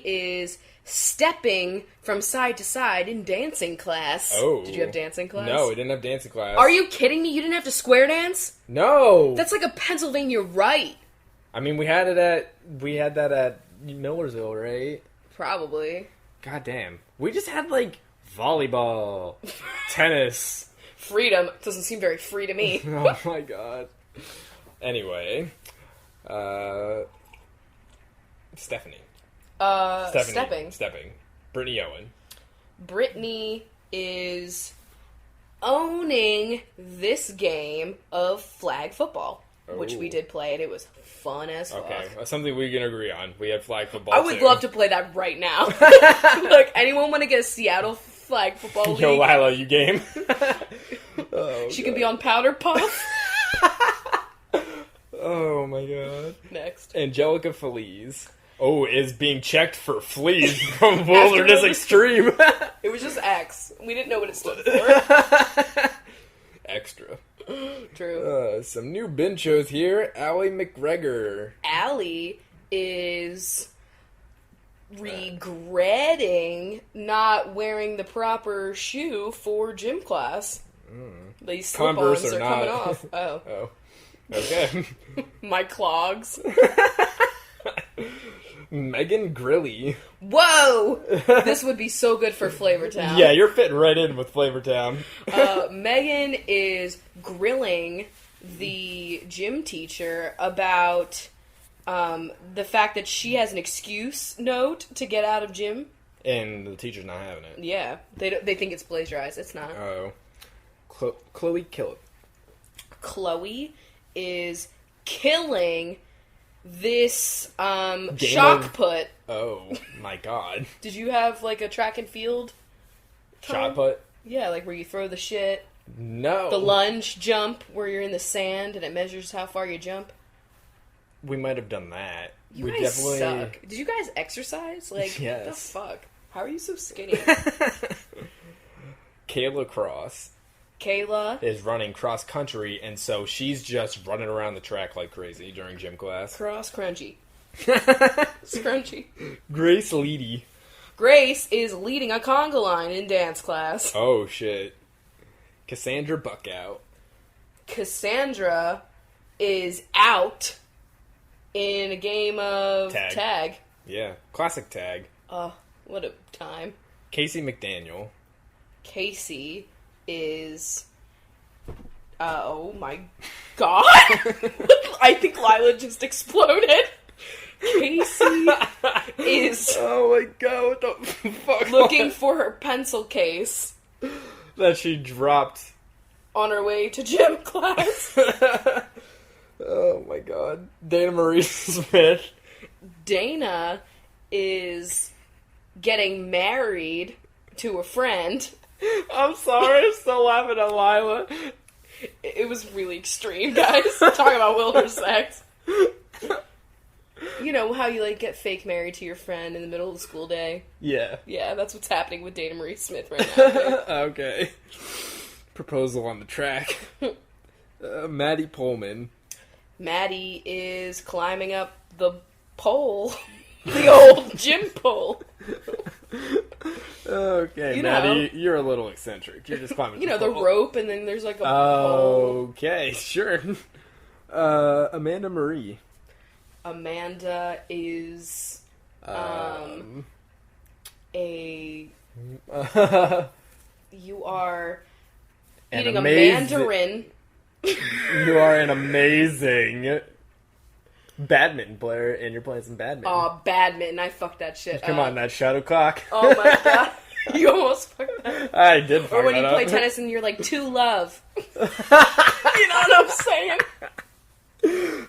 is stepping from side to side in dancing class. Oh. Did you have dancing class? No, we didn't have dancing class. Are you kidding me? You didn't have to square dance? No. That's like a Pennsylvania rite. I mean, we had that at Millersville, right? Probably. God damn. We just had, like, volleyball, tennis. Freedom. Doesn't seem very free to me. Oh my god. Anyway. Stephanie. Stepping. Brittany Owen. Brittany is owning this game of flag football, which we did play, and it was fun as fuck. Okay, something we can agree on. We had flag football, I would love to play that right now. Look, anyone want to get a Seattle flag football league? Yo, Lila, you game? She can be on Powder Puff. Oh my god. Next. Angelica Feliz. Oh, is being checked for fleas from Wilderness Extreme. It was just X. We didn't know what it stood for. Extra. True. Some new bin shows here. Allie McGregor. Allie is regretting not wearing the proper shoe for gym class. These slip-ons are coming off. Oh. Okay. My clogs. Megan Grilly. Whoa! This would be so good for Flavortown. Yeah, you're fitting right in with Flavortown. Megan is grilling the gym teacher about the fact that she has an excuse note to get out of gym. And the teacher's not having it. Yeah. They think it's plagiarized. It's not. Oh. Chloe Killip. Chloe is killing this shock put. Oh my god. Did you have like a track and field shot put? Yeah, like where you throw the shit. No. The lunge jump where you're in the sand and it measures how far you jump. We might have done that. You guys suck. Did you guys exercise? Like, yes. What the fuck? How are you so skinny? Kayla Cross. Kayla is running cross country, and so she's just running around the track like crazy during gym class. Cross crunchy. Scrunchy. Grace Leedy. Grace is leading a conga line in dance class. Oh shit. Cassandra Buckout. Cassandra is out in a game of tag. Yeah, classic tag. Oh, what a time. Casey McDaniel. Casey is... oh my god. I think Lila just exploded. Casey is... oh my god, what the fuck? Looking for her pencil case. That she dropped. On her way to gym class. Oh my god. Dana Marie Smith. Dana is getting married to a friend. I'm sorry, I'm still laughing at Lila. It was really extreme, guys. Talking about Wilbur sex. You know how you, like, get fake married to your friend in the middle of the school day? Yeah. Yeah, that's what's happening with Dana Marie Smith right now. Okay. Proposal on the track. Maddie Pullman. Maddie is climbing up the pole. The old gym pole. Okay, Maddie, you're a little eccentric. You're just climbing the rope, and then there's, like, a pole. Okay, sure. Amanda Marie. Amanda is you are eating a mandarin. You are an amazing badminton player, and you're playing some badminton. Oh, badminton. I fucked that shit Come on, that shuttlecock. Oh my god. You almost fucked that up. I did fuck that up. Or when you play tennis and you're like, to love. You know what I'm saying?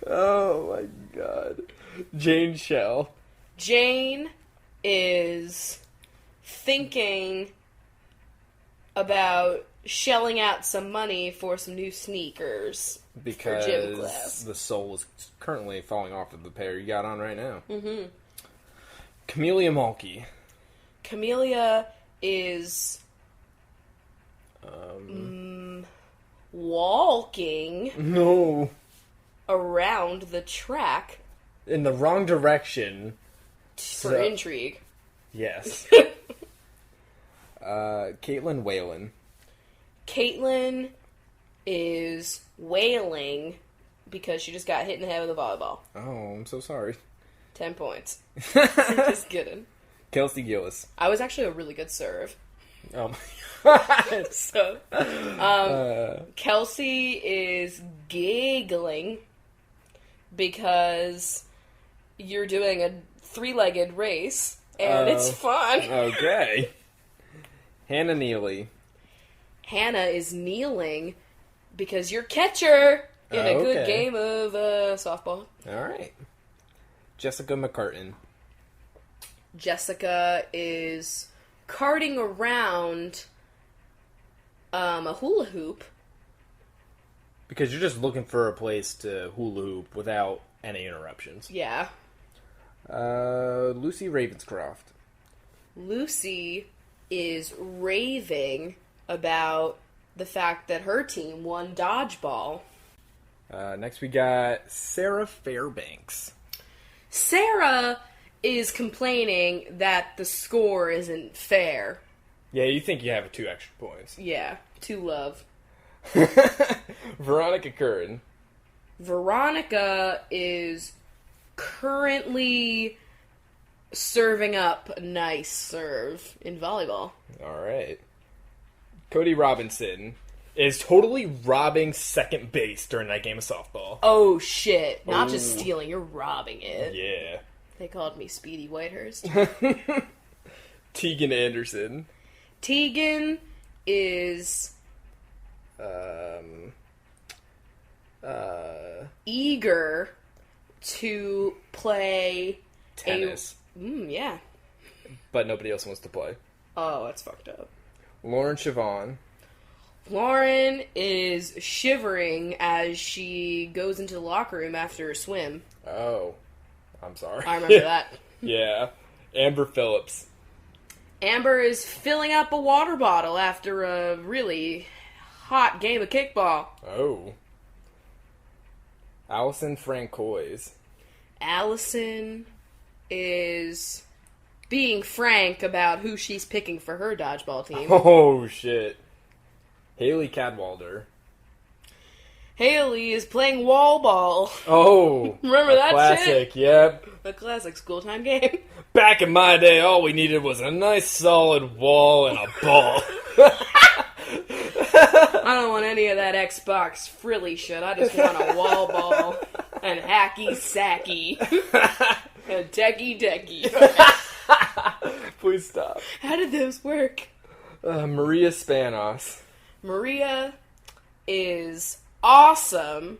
Oh my god. Jane Shell. Jane is thinking about shelling out some money for some new sneakers for gym class. The sole is currently falling off of the pair you got on right now. Mm-hmm. Camellia Mulkey. Camellia is walking around the track in the wrong direction for intrigue. Yes. Caitlin Whalen. Caitlin is wailing because she just got hit in the head with a volleyball. Oh, I'm so sorry. 10 points. Just kidding. Kelsey Gillis. I was actually a really good serve. Oh my god. So, Kelsey is giggling because you're doing a 3-legged race, and it's fun. Okay. Hannah Neely. Hannah is kneeling because you're catcher in a good game of softball. Alright. Jessica McCartan. Jessica is carting around a hula hoop. Because you're just looking for a place to hula hoop without any interruptions. Yeah. Lucy Ravenscroft. Lucy is raving about the fact that her team won dodgeball. Next we got Sarah Fairbanks. Sarah is complaining that the score isn't fair. Yeah, you think you have 2 extra points. Yeah, 2 love. Veronica Curran. Veronica is currently serving up a nice serve in volleyball. Alright. Cody Robinson is totally robbing second base during that game of softball. Oh, shit. Not just stealing, you're robbing it. Yeah. They called me Speedy Whitehurst. Tegan Anderson. Tegan is eager to play tennis. Yeah. But nobody else wants to play. Oh, that's fucked up. Lauren Siobhan. Lauren is shivering as she goes into the locker room after a swim. Oh. I'm sorry. I remember that. Yeah. Amber Phillips. Amber is filling up a water bottle after a really hot game of kickball. Oh. Allison Francois. Allison is being frank about who she's picking for her dodgeball team. Oh, shit. Haley Cadwalder. Haley is playing wall ball. Oh. Remember that classic, shit? Yep. A classic school time game. Back in my day, all we needed was a nice solid wall and a ball. I don't want any of that Xbox frilly shit. I just want a wall ball and hacky sacky. And decky decky. Please stop. How did those work? Maria Spanos. Maria is awesome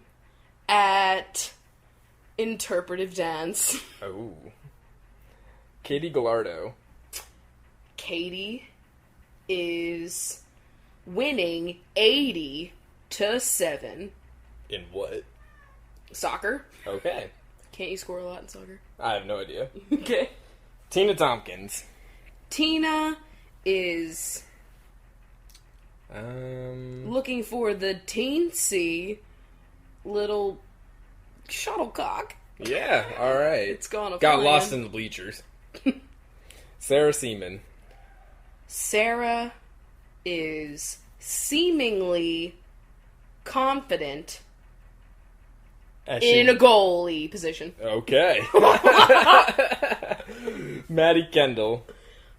at interpretive dance. Oh. Katie Gallardo. Katie is winning 80-7. In what? Soccer. Okay. Can't you score a lot in soccer? I have no idea. Okay. Tina Tompkins. Tina is looking for the teensy little shuttlecock. Yeah, alright. It's gone. Got lost in the bleachers. Sarah Seaman. Sarah is seemingly confident in a goalie position. Okay. Maddie Kendall.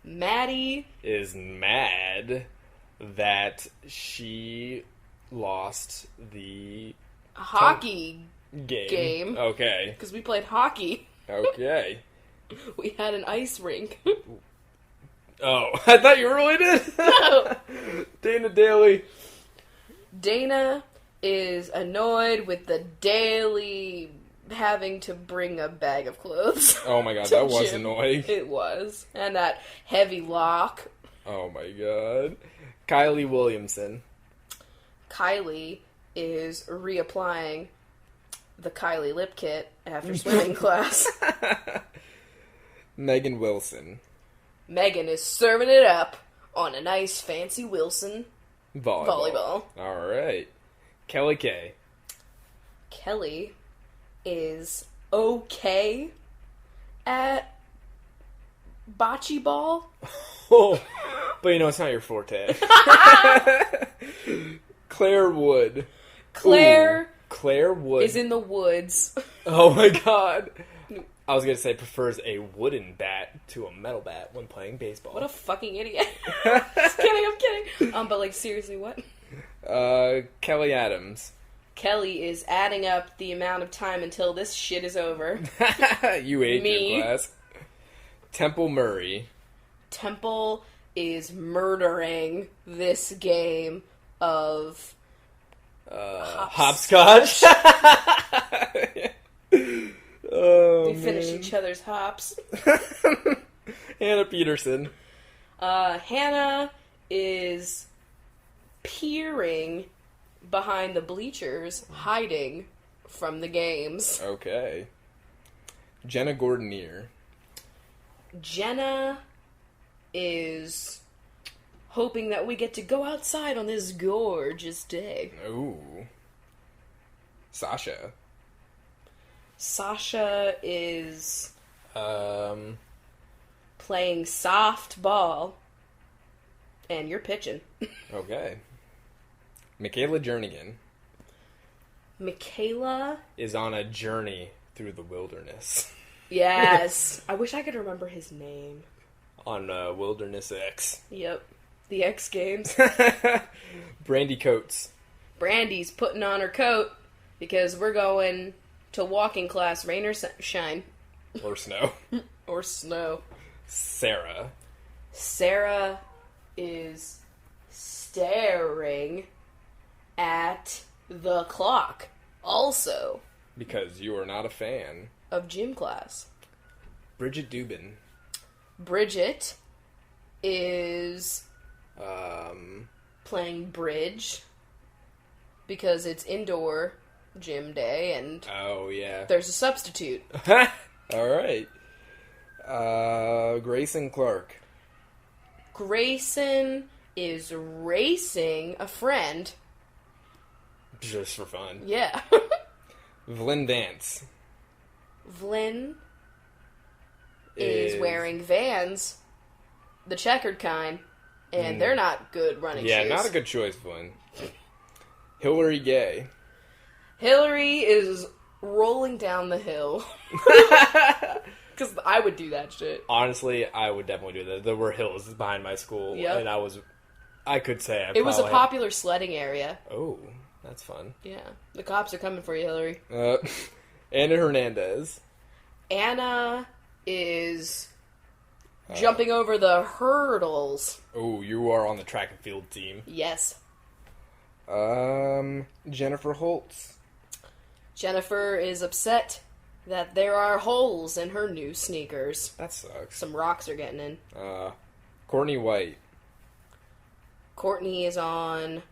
Maddie is mad that she lost the hockey game. Okay. Because we played hockey. Okay. We had an ice rink. Oh, I thought you really did. No. Dana Daly. Dana is annoyed with the daily having to bring a bag of clothes. Oh my god, that was annoying. It was. And that heavy lock. Oh my god. Kylie Williamson. Kylie is reapplying the Kylie lip kit after swimming class. Megan Wilson. Megan is serving it up on a nice fancy Wilson volleyball. Alright. Kelly K. Kelly is okay at bocce ball. Oh, but you know, it's not your forte. Claire Wood. Claire Wood is in the woods. Oh my god. I was going to say prefers a wooden bat to a metal bat when playing baseball. What a fucking idiot. Just kidding, I'm kidding. But like, seriously, what? Kelly Adams. Kelly is adding up the amount of time until this shit is over. You ate your class. Temple Murray. Temple is murdering this game of hopscotch. Oh, we finish each other's hops. Hannah Peterson. Hannah is peering behind the bleachers, hiding from the games. Okay. Jenna Gordonier. Jenna is hoping that we get to go outside on this gorgeous day. Ooh. Sasha. Sasha is playing softball, and you're pitching. Okay. Michaela Jernigan. Michaela is on a journey through the wilderness. Yes. I wish I could remember his name. On Wilderness X. Yep. The X Games. Brandy Coates. Brandy's putting on her coat because we're going to walking class, rain or shine. Or snow. Or snow. Sarah. Sarah is staring at the clock. Also. Because you are not a fan. Of gym class. Bridget Dubin. Bridget is playing bridge because it's indoor gym day and oh yeah, there's a substitute. All right. Grayson Clark. Grayson is racing a friend just for fun. Yeah. Vlyn Vance. Vlyn is wearing Vans, the checkered kind, and they're not good running shoes. Yeah, not a good choice, Vlyn. Hillary Gay. Hillary is rolling down the hill. Because I would do that shit. Honestly, I would definitely do that. There were hills behind my school, and I could say it was a popular sledding area. Oh, that's fun. Yeah. The cops are coming for you, Hillary. Anna Hernandez. Anna is jumping over the hurdles. Oh, you are on the track and field team. Yes. Jennifer Holtz. Jennifer is upset that there are holes in her new sneakers. That sucks. Some rocks are getting in. Courtney White. Courtney is on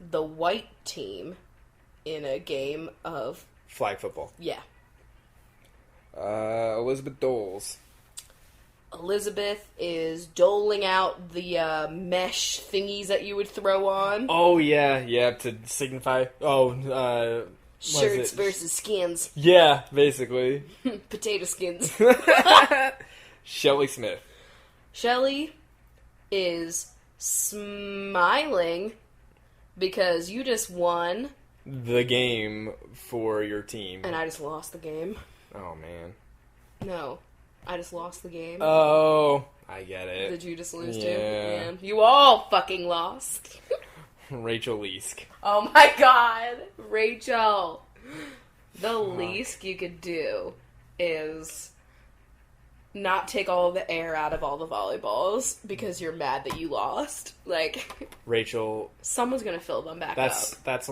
the white team in a game of flag football. Yeah. Elizabeth Doles. Elizabeth is doling out the mesh thingies that you would throw on. Oh, yeah, to signify... Shirts versus skins. Yeah, basically. Potato skins. Shelley Smith. Shelley is smiling because you just won the game for your team. And I just lost the game. Oh, man. No. I just lost the game. Oh, I get it. Did you just lose too? Yeah. You all fucking lost. Rachel Leask. Oh my god. Rachel. The least you could do is not take all of the air out of all the volleyballs because you're mad that you lost. Like, Rachel, someone's gonna fill them back up. That's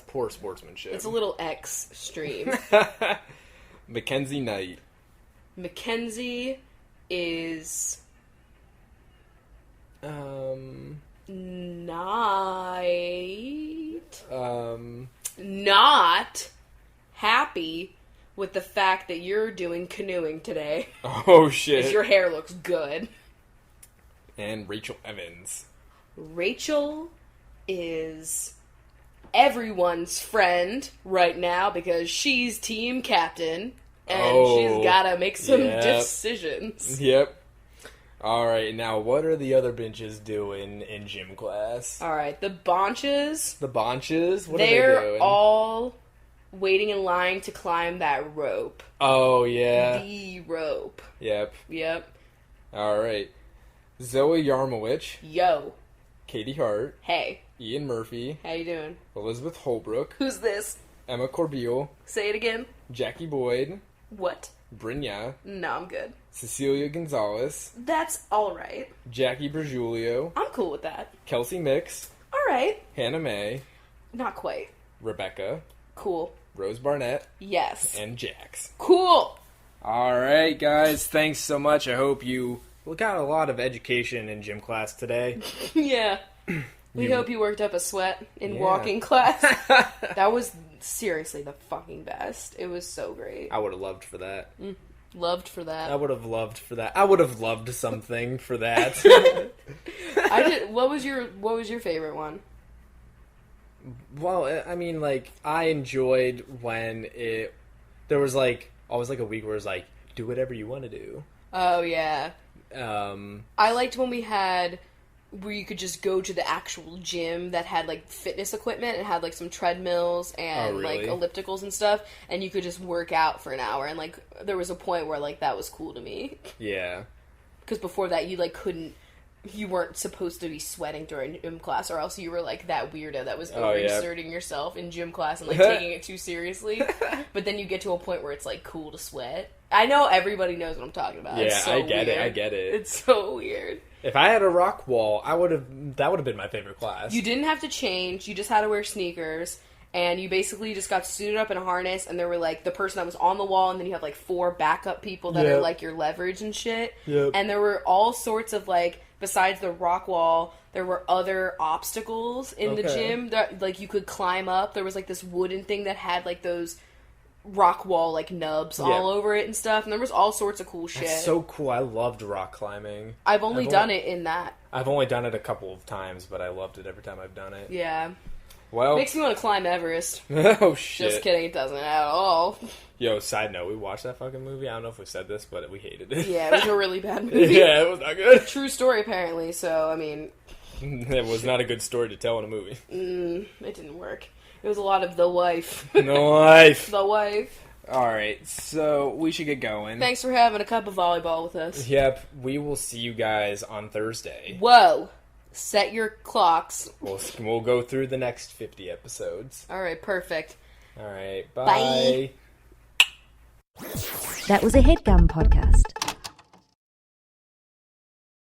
poor sportsmanship. It's a little extreme. Mackenzie Knight. Mackenzie is not happy with the fact that you're doing canoeing today. Oh shit. Because your hair looks good. And Rachel Evans. Rachel is everyone's friend right now because she's team captain. And she's gotta make some decisions. Yep. Alright, now what are the other benches doing in gym class? Alright, the bonches. The bonches? What are they doing? They're all waiting in line to climb that rope. Oh, yeah. The rope. Yep. Alright. Zoe Yarmowich. Yo. Katie Hart. Hey. Ian Murphy. How you doing? Elizabeth Holbrook. Who's this? Emma Corbeil. Say it again. Jackie Boyd. What? Brynja. No, I'm good. Cecilia Gonzalez. That's alright. Jackie Bergiulio. I'm cool with that. Kelsey Mix. Alright. Hannah May. Not quite. Rebecca. Cool. Rose Barnett. Yes. And Jax. Cool! Alright, guys. Thanks so much. I hope you got a lot of education in gym class today. Yeah. We hope you worked up a sweat in walking class. That was seriously the fucking best. It was so great. I would have loved for that. Loved for that. I would have loved for that. I would have loved something for that. What was your favorite one? Well, I mean, like, I enjoyed when there was like always like a week where it was like, do whatever you want to do. Oh yeah. I liked when we had where you could just go to the actual gym that had like fitness equipment and had like some treadmills and like ellipticals and stuff, and you could just work out for an hour, and like there was a point where like that was cool to me. Yeah. Because before that you weren't supposed to be sweating during gym class, or else you were like that weirdo that was overexerting yourself in gym class and like taking it too seriously. But then you get to a point where it's like cool to sweat. I know everybody knows what I'm talking about. Yeah, it's so I get weird. it. I get it. It's so weird. If I had a rock wall, that would have been my favorite class. You didn't have to change. You just had to wear sneakers. And you basically just got suited up in a harness, and there were, like, the person that was on the wall, and then you have, like, 4 backup people that are, like, your leverage and shit. Yep. And there were all sorts of, like, besides the rock wall, there were other obstacles in the gym that, like, you could climb up. There was, like, this wooden thing that had, like, those rock wall, like, nubs all over it and stuff. And there was all sorts of cool shit. That's so cool. I loved rock climbing. I've only done it in that. I've only done it a couple of times, but I loved it every time I've done it. Yeah. Well, makes me want to climb Everest. Oh, shit. Just kidding, it doesn't at all. Yo, side note, we watched that fucking movie. I don't know if we said this, but we hated it. Yeah, it was a really bad movie. Yeah, it was not good. True story, apparently, so, I mean... It was not a good story to tell in a movie. It didn't work. It was a lot of the wife. The wife. The wife. Alright, so we should get going. Thanks for having a cup of volleyball with us. Yep, we will see you guys on Thursday. Whoa. Set your clocks. We'll go through the next 50 episodes. Alright, perfect. Alright, bye. Bye. That was a HeadGum podcast.